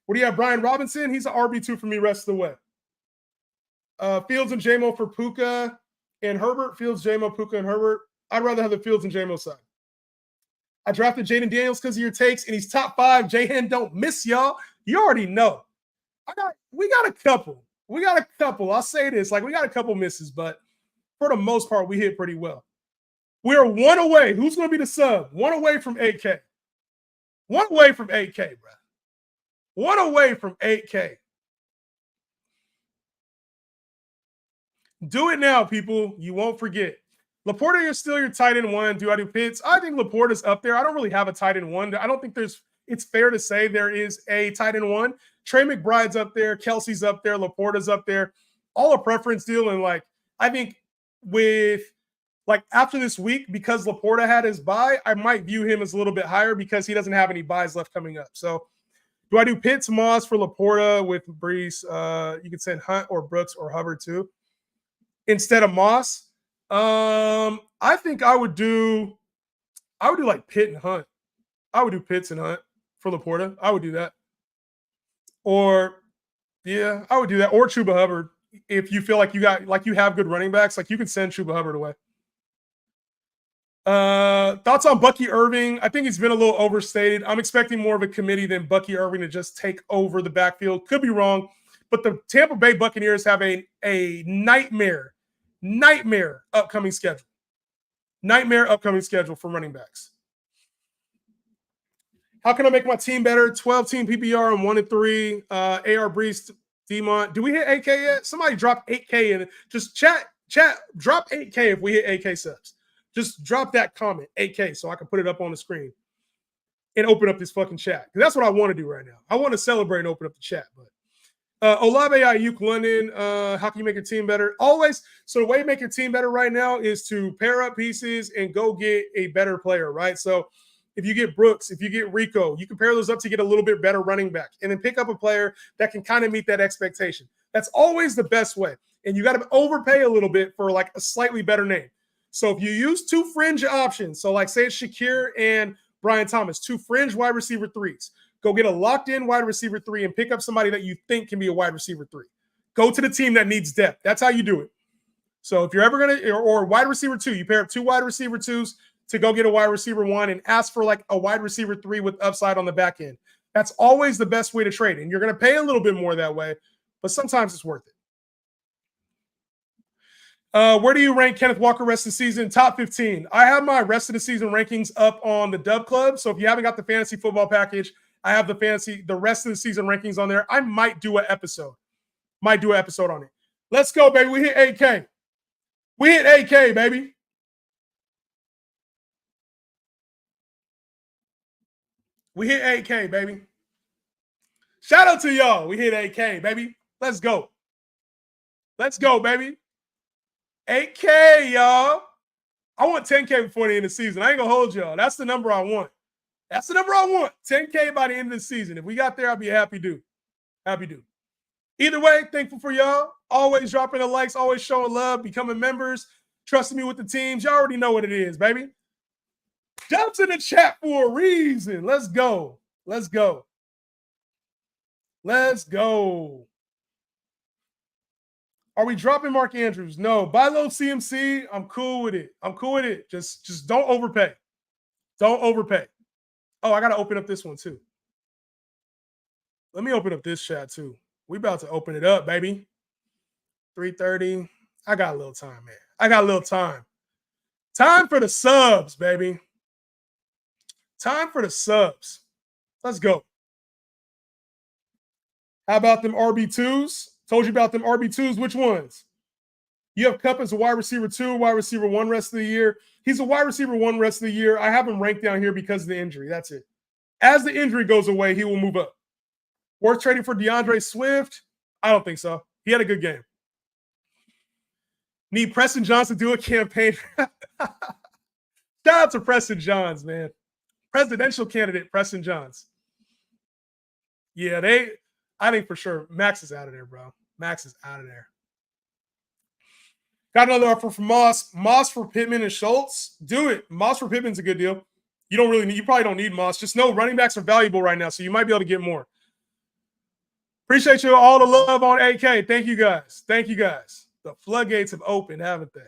What do you have, Brian Robinson? He's an RB2 for me rest of the way. Fields and JMO for Puka and Herbert. Fields, JMO, Puka, and Herbert. I'd rather have the Fields and JMO side. I drafted Jaden Daniels because of your takes, and he's top 5. Jaden don't miss y'all. You already know. We got a couple. I'll say this. Like, we got a couple misses, but for the most part, we hit pretty well. We're one away. Who's going to be the sub? One away from 8K. One away from 8K, bro. One away from 8K. Do it now, people. You won't forget. Laporta is still your tight end 1. Do I do Pitts? I think Laporta's up there. I don't really have a tight end 1. I don't think there's it's fair to say there is a tight end one. Trey McBride's up there, Kelsey's up there, Laporta's up there. All a preference deal. And like, I think with like after this week, because Laporta had his bye, I might view him as a little bit higher because he doesn't have any buys left coming up. So do I do Pitts, Moss for Laporta with Brees? You can send Hunt or Brooks or Hubbard too instead of Moss. I think I would do like Pitt and Hunt. I would do Pitts and Hunt for Laporta. I would do that. Or yeah, I would do that. Or Chuba Hubbard. If you feel like you have good running backs, like you can send Chuba Hubbard away. Thoughts on Bucky Irving? I think he's been a little overstated. I'm expecting more of a committee than Bucky Irving to just take over the backfield. Could be wrong, but the Tampa Bay Buccaneers have a nightmare upcoming schedule. Nightmare upcoming schedule for running backs. How can I make my team better? 12-team PPR on 1 and 3. AR Brees, Demont. Do we hit 8K yet? Somebody drop 8K in. Just chat. Drop 8K if we hit 8K subs. Just drop that comment, 8K, so I can put it up on the screen and open up this fucking chat. Because that's what I want to do right now. I want to celebrate and open up the chat. But Olave, Ayuk, London, how can you make your team better? Always. So the way to make your team better right now is to pair up pieces and go get a better player, right? So if you get Brooks, if you get Rico, you can pair those up to get a little bit better running back and then pick up a player that can kind of meet that expectation. That's always the best way. And you got to overpay a little bit for like a slightly better name. So if you use 2 fringe options, so like say it's Shakir and Brian Thomas, 2 fringe wide receiver 3s, go get a locked-in wide receiver 3 and pick up somebody that you think can be a wide receiver 3. Go to the team that needs depth. That's how you do it. So if you're ever going to, or wide receiver 2, you pair up 2 wide receiver 2s to go get a wide receiver 1 and ask for like a wide receiver 3 with upside on the back end. That's always the best way to trade. And you're going to pay a little bit more that way, but sometimes it's worth it. Where do you rank Kenneth Walker rest of the season? Top 15. I have my rest of the season rankings up on the Dub Club. So if you haven't got the fantasy football package, I have the rest of the season rankings on there. I might do an episode. on it. Let's go, baby. We hit 8K. We hit 8K, baby. We hit 8K, baby. Shout out to y'all. We hit 8K, baby. Let's go. Let's go, baby. 8K, y'all. I want 10K before the end of the season. I ain't going to hold y'all. That's the number I want. 10K by the end of the season. If we got there, I'll be a happy dude. Either way, thankful for y'all. Always dropping the likes, always showing love, becoming members, trusting me with the teams. Y'all already know what it is, baby. Jump to the chat for a reason. Let's go. Are we dropping Mark Andrews? No. Buy low CMC. I'm cool with it. Just don't overpay. Oh, I got to open up this one too. Let me open up this chat too. We about to open it up, baby. 3:30. I got a little time, man. Time for the subs, baby. Let's go. How about them RB2s? Told you about them RB2s. Which ones? You have Kupp as a wide receiver 2, wide receiver 1 rest of the year. He's a wide receiver 1 rest of the year. I have him ranked down here because of the injury. That's it. As the injury goes away, he will move up. Worth trading for DeAndre Swift? I don't think so. He had a good game. Need Preston Johns to do a campaign. Shout out to Preston Johns, man. Presidential candidate Preston Johns. Yeah, I think for sure Max is out of there, bro. Got another offer from Moss. Moss for Pittman and Schultz. Do it. Moss for Pittman's a good deal. You probably don't need Moss. Just know running backs are valuable right now, so you might be able to get more. Appreciate you all the love on AK. Thank you guys. The floodgates have opened, haven't they?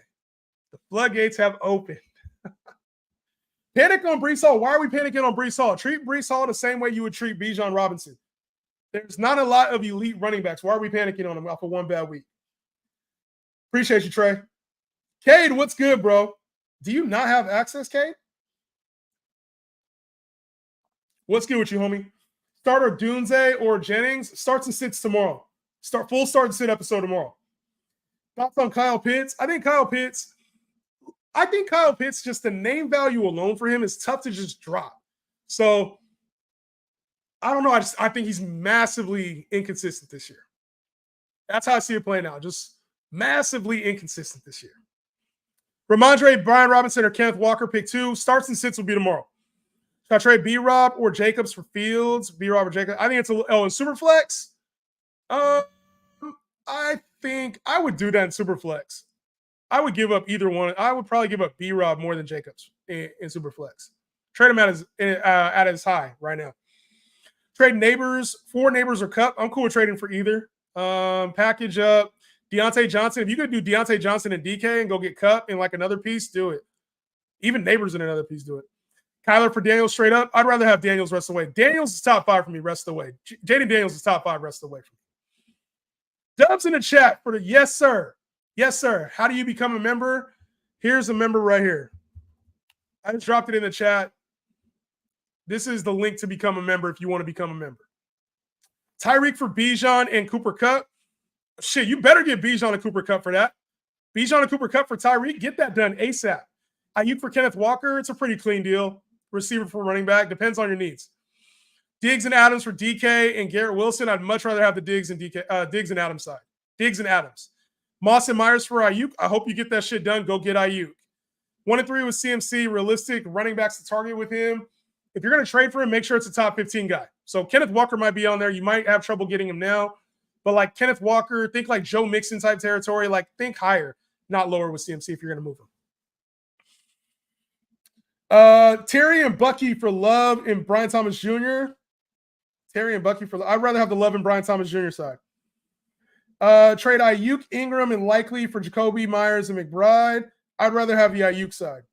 Panic on Brees Hall. Why are we panicking on Brees Hall? Treat Brees Hall the same way you would treat Bijan Robinson. There's not a lot of elite running backs. Why are we panicking on him off of one bad week? Appreciate you, Trey. Cade, what's good, bro? Do you not have access, Cade? What's good with you, homie? Starter Dunze or Jennings starts and sits tomorrow. Full start and sit episode tomorrow. Thoughts on Kyle Pitts? I think Kyle Pitts, just the name value alone for him is tough to just drop. So I don't know. I think he's massively inconsistent this year. That's how I see it playing out. Just massively inconsistent this year. Ramondre, Brian Robinson, or Kenneth Walker, pick 2. Starts and sits will be tomorrow. Should I trade B-Rob or Jacobs for Fields? B-Rob or Jacobs? I think it's in Superflex. I think I would do that in Superflex. I would give up either one. I would probably give up B-Rob more than Jacobs in Superflex. Trade him at his high right now. Trade Neighbors, 4 Neighbors or Cup. I'm cool with trading for either. Package up Deontay Johnson. If you could do Deontay Johnson and DK and go get Cup in like another piece, do it. Even Neighbors in another piece, do it. Kyler for Daniels straight up. I'd rather have Daniels rest away. Daniels is top 5 for me rest away. Jaden Daniels is top 5 rest away for me. Dubs in the chat for the yes, sir. Yes, sir. How do you become a member? Here's a member right here. I just dropped it in the chat. This is the link to become a member if you want to become a member. Tyreek for Bijan and Cooper Kupp. Shit, you better get Bijan and Cooper Kupp for that. Bijan and Cooper Kupp for Tyreek. Get that done ASAP. Ayuk for Kenneth Walker. It's a pretty clean deal. Receiver for running back. Depends on your needs. Diggs and Adams for DK and Garrett Wilson. I'd much rather have the Diggs and Adams side. Diggs and Adams. Moss and Myers for Ayuk. I hope you get that shit done. Go get Ayuk. 1 and 3 with CMC. Realistic running backs to target with him. If you're going to trade for him, make sure it's a top 15 guy. So Kenneth Walker might be on there. You might have trouble getting him now. But like Kenneth Walker, think like Joe Mixon type territory. Like think higher, not lower with CMC if you're going to move him. Terry and Bucky for Love and Brian Thomas Jr. Terry and Bucky for I'd rather have the Love and Brian Thomas Jr. side. Trade Ayuk, Ingram, and Likely for Jacoby, Myers, and McBride. I'd rather have the Ayuk side.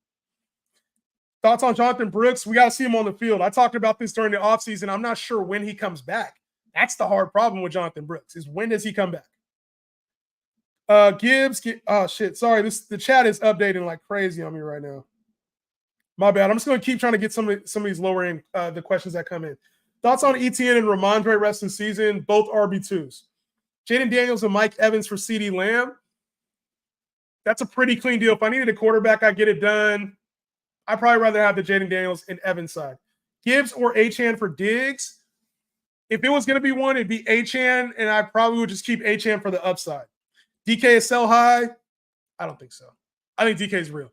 Thoughts on Jonathan Brooks? We got to see him on the field. I talked about this during the offseason. I'm not sure when he comes back. That's the hard problem with Jonathan Brooks is when does he come back? Gibbs. Oh, shit. Sorry. The chat is updating like crazy on me right now. My bad. I'm just going to keep trying to get some of these lower end the questions that come in. Thoughts on ETN and Ramondre rest of the season? Both RB2s. Jaden Daniels and Mike Evans for CeeDee Lamb. That's a pretty clean deal. If I needed a quarterback, I'd get it done. I'd probably rather have the Jaden Daniels and Evans side. Gibbs or Achane for Diggs. If it was going to be one, it'd be Achane, and I probably would just keep Achane for the upside. DK is sell high. I don't think so. I think DK is real.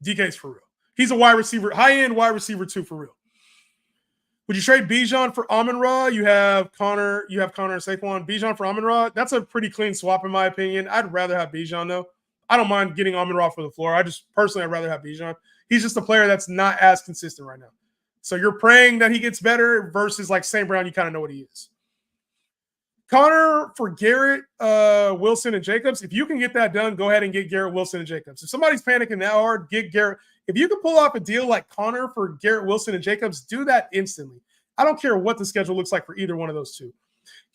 DK is for real. He's a wide receiver, high-end wide receiver too, for real. Would you trade Bijan for Amon-Ra? You have Connor and Saquon. Bijan for Amon-Ra? That's a pretty clean swap in my opinion. I'd rather have Bijan though. I don't mind getting Amon-Ra for the floor. I'd rather have Bijan. He's just a player that's not as consistent right now. So you're praying that he gets better versus like St. Brown, you kind of know what he is. Connor for Garrett, Wilson, and Jacobs. If you can get that done, go ahead and get Garrett, Wilson, and Jacobs. If somebody's panicking that hard, get Garrett. If you can pull off a deal like Connor for Garrett, Wilson, and Jacobs, do that instantly. I don't care what the schedule looks like for either one of those two.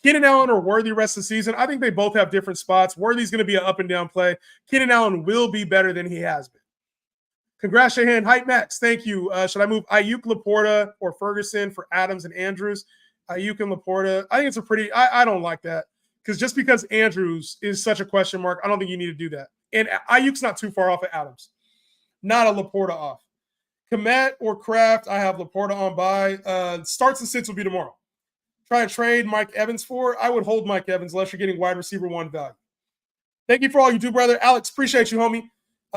Keenan Allen or Worthy rest of the season. I think they both have different spots. Worthy's going to be an up and down play. Keenan Allen will be better than he has been. Congrats, Shahan. Hype Max, thank you. Should I move Ayuk, Laporta, or Ferguson for Adams and Andrews? Ayuk and Laporta. I think it's a pretty – I don't like that because just because Andrews is such a question mark, I don't think you need to do that. And Ayuk's not too far off of Adams. Not a Laporta off. Komet or Kraft, I have Laporta on by. Starts and sits will be tomorrow. Try to trade Mike Evans for. I would hold Mike Evans unless you're getting wide receiver 1 value. Thank you for all you do, brother. Alex, appreciate you, homie.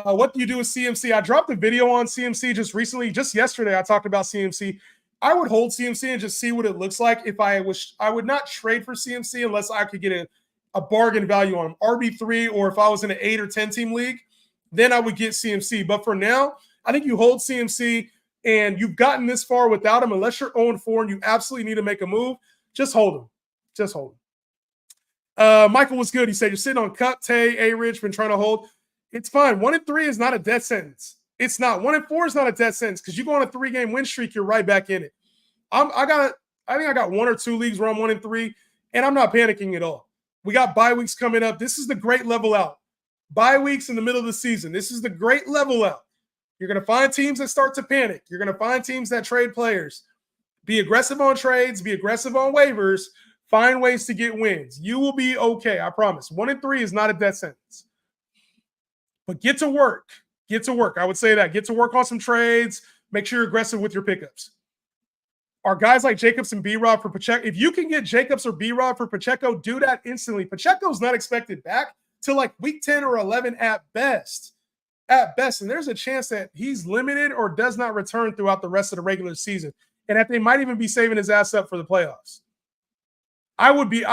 What do you do with CMC? I dropped a video on CMC just recently. Just yesterday, I talked about CMC. I would hold CMC and just see what it looks like. If I would not trade for CMC unless I could get a bargain value on him. RB3, or if I was in an 8 or 10 team league, then I would get CMC. But for now, I think you hold CMC and you've gotten this far without him. Unless you're 0-4 and you absolutely need to make a move, just hold him. Just hold him. Michael was good. He said, you're sitting on Cup, Tay, A-Rich, been trying to hold. It's fine. 1-3 is not a death sentence. It's not. 1-4 is not a death sentence because you go on a 3-game win streak, you're right back in it. I think I got 1 or 2 leagues where I'm 1-3, and I'm not panicking at all. We got bye weeks coming up. This is the great level out. Bye weeks in the middle of the season. This is the great level out. You're going to find teams that start to panic. You're going to find teams that trade players. Be aggressive on trades. Be aggressive on waivers. Find ways to get wins. You will be okay, I promise. 1-3 is not a death sentence. But get to work. Get to work. I would say that. Get to work on some trades. Make sure you're aggressive with your pickups. are guys like Jacobs and B-Rob for Pacheco. If you can get Jacobs or B-Rob for Pacheco, do that instantly. Pacheco's not expected back till like week 10 or 11 at best. At best. And there's a chance that he's limited or does not return throughout the rest of the regular season. And that they might even be saving his ass up for the playoffs. I would be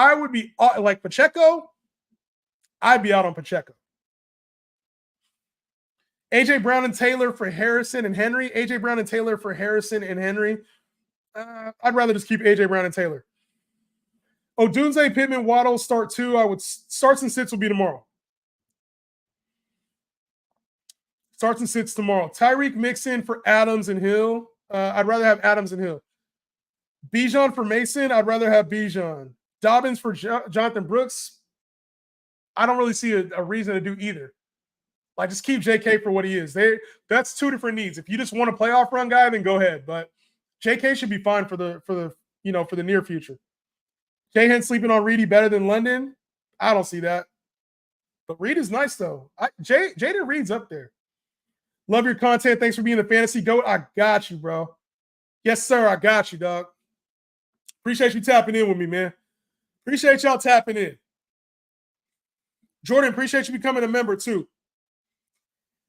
like Pacheco, I'd be out on Pacheco. AJ Brown and Taylor for Harrison and Henry. AJ Brown and Taylor for Harrison and Henry. I'd rather just keep AJ Brown and Taylor. Odunze, Pittman, Waddle, start 2. Starts and sits will be tomorrow. Starts and sits tomorrow. Tyreek Mixon for Adams and Hill. I'd rather have Adams and Hill. Bijan for Mason. I'd rather have Bijan. Dobbins for Jonathan Brooks. I don't really see a reason to do either. Like, just keep JK for what he is. That's 2 different needs. If you just want a playoff run guy, then go ahead. But JK should be fine for the near future. Jahan sleeping on Reedy better than London. I don't see that. But Reed is nice though. Jaden Reed's up there. Love your content. Thanks for being the fantasy goat. I got you, bro. Yes, sir. I got you, dog. Appreciate you tapping in with me, man. Appreciate y'all tapping in. Jordan, appreciate you becoming a member too.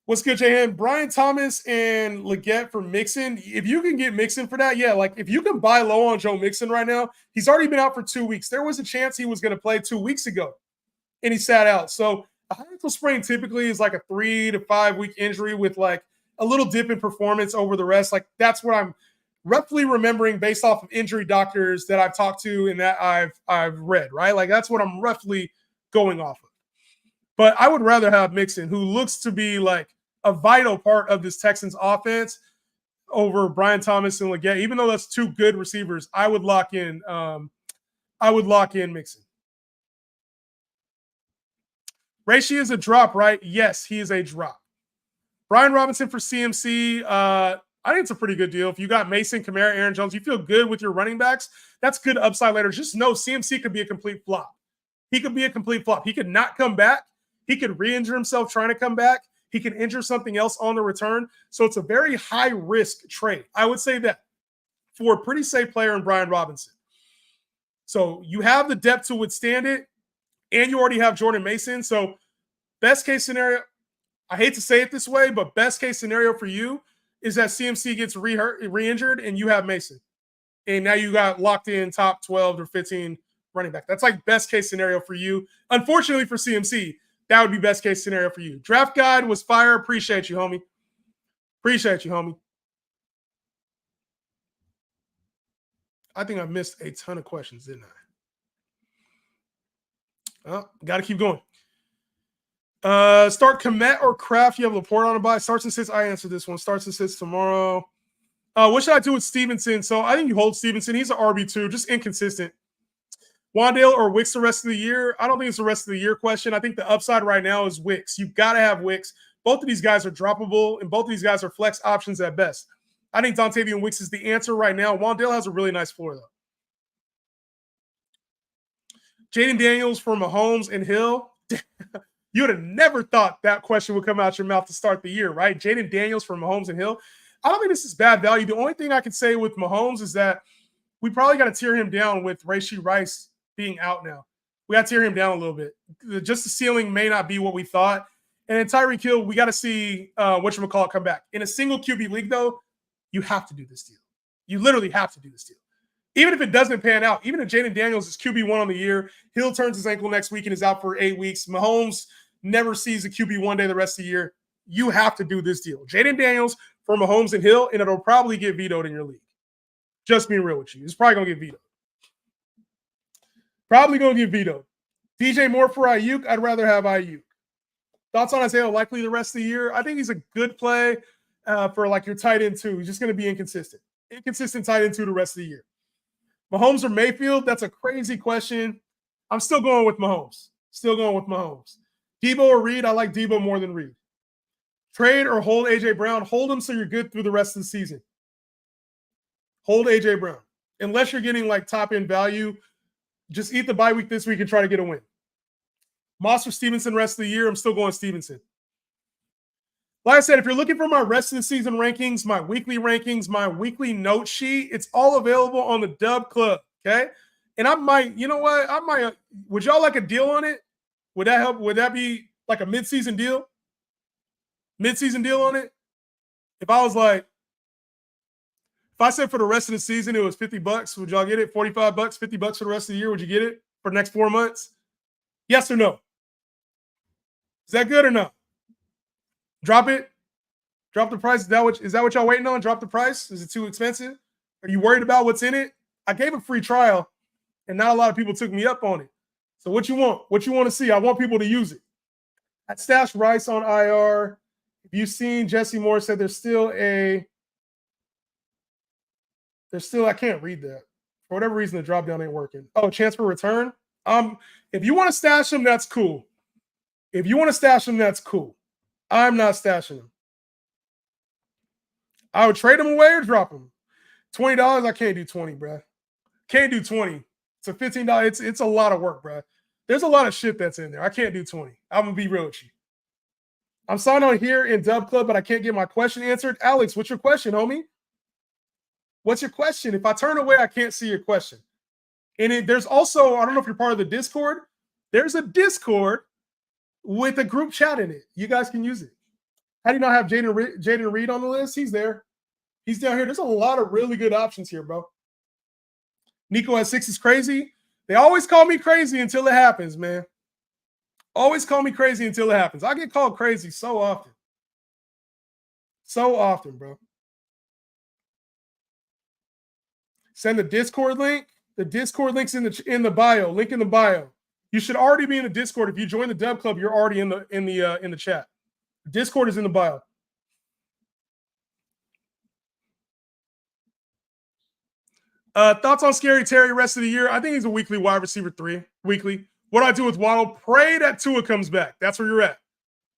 What's good, Jahan? Brian Thomas and Leggett for Mixon. If you can get Mixon for that, yeah. Like, if you can buy low on Joe Mixon right now, he's already been out for 2 weeks. There was a chance he was going to play 2 weeks ago, and he sat out. So a high ankle sprain typically is like a 3 to 5 week injury with like a little dip in performance over the rest. Like, that's what I'm roughly remembering based off of injury doctors that I've talked to and that I've read, right? Like, that's what I'm roughly going off of. But I would rather have Mixon, who looks to be like a vital part of this Texans offense, over Brian Thomas and Leggett. Even though that's 2 good receivers, I would lock in Mixon. Reishi is a drop, right? Yes, he is a drop. Brian Robinson for CMC. I think it's a pretty good deal. If you got Mason, Kamara, Aaron Jones, you feel good with your running backs, that's good upside later. Just know CMC could be a complete flop. He could be a complete flop. He could not come back. He could re-injure himself trying to come back. He can injure something else on the return. So it's a very high-risk trade. I would say that for a pretty safe player in Brian Robinson. So you have the depth to withstand it, and you already have Jordan Mason. So best case scenario, I hate to say it this way, but best case scenario for you is that CMC gets re-injured and you have Mason. And now you got locked in top 12 or 15 running back. That's like best case scenario for you. Unfortunately for CMC, that would be best case scenario for you. Draft guide was fire. Appreciate you, homie. Appreciate you, homie. I think I missed a ton of questions, didn't I? Oh, got to keep going. Start Komet or Kraft. You have Laporte on a buy. Starts and sits. I answered this one. Starts and sits tomorrow. What should I do with Stevenson? So I think you hold Stevenson. He's an RB2, just inconsistent. Wandale or Wicks the rest of the year? I don't think it's the rest of the year question. I think the upside right now is Wicks. You've got to have Wicks. Both of these guys are droppable, and both of these guys are flex options at best. I think Dontavian Wicks is the answer right now. Wandale has a really nice floor, though. Jaden Daniels for Mahomes and Hill. You would have never thought that question would come out your mouth to start the year, right? Jaden Daniels for Mahomes and Hill. I don't think this is bad value. The only thing I can say with Mahomes is that we probably got to tear him down with Rashee Rice being out now. We got to tear him down a little bit. Just the ceiling may not be what we thought. And then Tyreek Hill, we got to see whatchamacallit come back. In a single QB league, though, you have to do this deal. You literally have to do this deal. Even if it doesn't pan out, even if Jaden Daniels is QB1 on the year, Hill turns his ankle next week and is out for 8 weeks. Mahomes never sees a QB one day the rest of the year. You have to do this deal. Jaden Daniels for Mahomes and Hill, and it'll probably get vetoed in your league. Just being real with you. It's probably going to get vetoed. Probably going to get vetoed. DJ Moore for Ayuk. I'd rather have Ayuk. Thoughts on Isaiah likely the rest of the year? I think he's a good play for like your tight end too. He's just going to be inconsistent. Inconsistent tight end 2 the rest of the year. Mahomes or Mayfield? That's a crazy question. I'm still going with Mahomes. Debo or Reed? I like Debo more than Reed. Trade or hold A.J. Brown? Hold him so you're good through the rest of the season. Hold A.J. Brown. Unless you're getting like top-end value, just eat the bye week this week and try to get a win. Moss or Stevenson rest of the year? I'm still going Stevenson. Like I said, if you're looking for my rest of the season rankings, my weekly note sheet, it's all available on the Dub Club. Okay. And I might, you know what? Would y'all like a deal on it? Would that help? Would that be like a mid-season deal? Mid-season deal on it? If I was like, if I said for the rest of the season it was $50, would y'all get it? $45, $50 for the rest of the year, would you get it for the next 4 months? Yes or no? Is that good or no? Drop it. Drop the price. Is that what y'all waiting on? Drop the price? Is it too expensive? Are you worried about what's in it? I gave a free trial, and not a lot of people took me up on it. So what you want? What you want to see? I want people to use it. I stashed Rice on IR. If you've seen, Jesse Moore said there's still, I can't read that. For whatever reason, the drop down ain't working. Oh, chance for return? If you want to stash them, that's cool. If you want to stash them, that's cool. I'm not stashing them. I would trade them away or drop them. $20, I can't do 20, bro. Can't do 20. It's a $15. It's a lot of work, bro. There's a lot of shit that's in there. I can't do 20. I'm going to be real with you. I'm signed on here in Dub Club, but I can't get my question answered. Alex, what's your question, homie? What's your question? If I turn away, I can't see your question. And there's also, I don't know if you're part of the Discord. There's a Discord with a group chat in it. You guys can use it. How do you not have Jaden Reed on the list? He's there. He's down here. There's a lot of really good options here, bro. Nico at 6 is crazy. They always call me crazy until it happens, man. Always call me crazy until it happens. I get called crazy so often. So often, bro. Send the Discord link. The Discord link's in the bio. Link in the bio. You should already be in the Discord. If you join the Dub Club, you're already in the chat. Discord is in the bio. Thoughts on Scary Terry rest of the year? I think he's a weekly wide receiver 3. Weekly. What do I do with Waddle? Pray that Tua comes back. That's where you're at.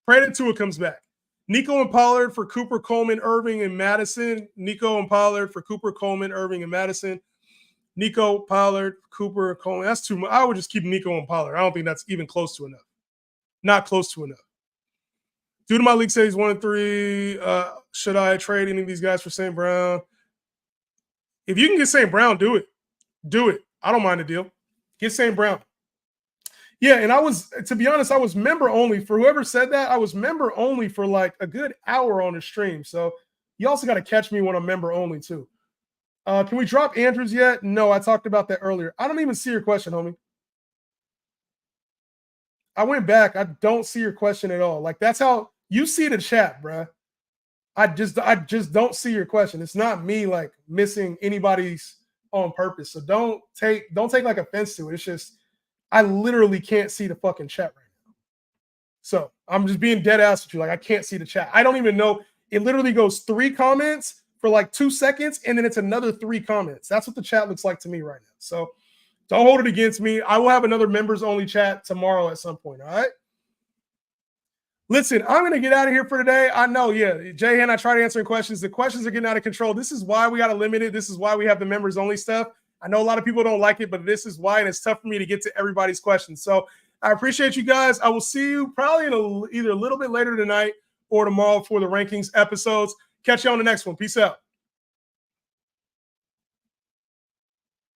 Pray that Tua comes back. Nico and Pollard for Cooper, Coleman, Irving, and Madison. Nico and Pollard for Cooper, Coleman, Irving, and Madison. Nico, Pollard, Cooper, Coleman. That's too much. I would just keep Nico and Pollard. I don't think that's even close to enough. Not close to enough. Dude in my league says he's 1-3. Should I trade any of these guys for St. Brown? If you can get St. Brown, do it. Do it. I don't mind the deal. Get St. Brown. Yeah, and to be honest, I was member only. For whoever said that, I was member only for like a good hour on the stream. So you also got to catch me when I'm member only too. Can we drop Andrews yet? No, I talked about that earlier. I don't even see your question, homie. I went back. I don't see your question at all. Like, that's how you see the chat, bruh. I just don't see your question. It's not me like missing anybody's on purpose. So don't take like offense to it. It's just I literally can't see the fucking chat right now. So I'm just being dead ass with you. Like, I can't see the chat. I don't even know. It literally goes 3 comments for like 2 seconds, and then it's another 3 comments. That's what the chat looks like to me right now. So don't hold it against me. I will have another members only chat tomorrow at some point. All right. Listen, I'm going to get out of here for today. I know, yeah, Jay and I tried answering questions. The questions are getting out of control. This is why we got to limit it. This is why we have the members only stuff. I know a lot of people don't like it, but this is why, and it's tough for me to get to everybody's questions. So I appreciate you guys. I will see you probably in either a little bit later tonight or tomorrow for the rankings episodes. Catch you on the next one. Peace out.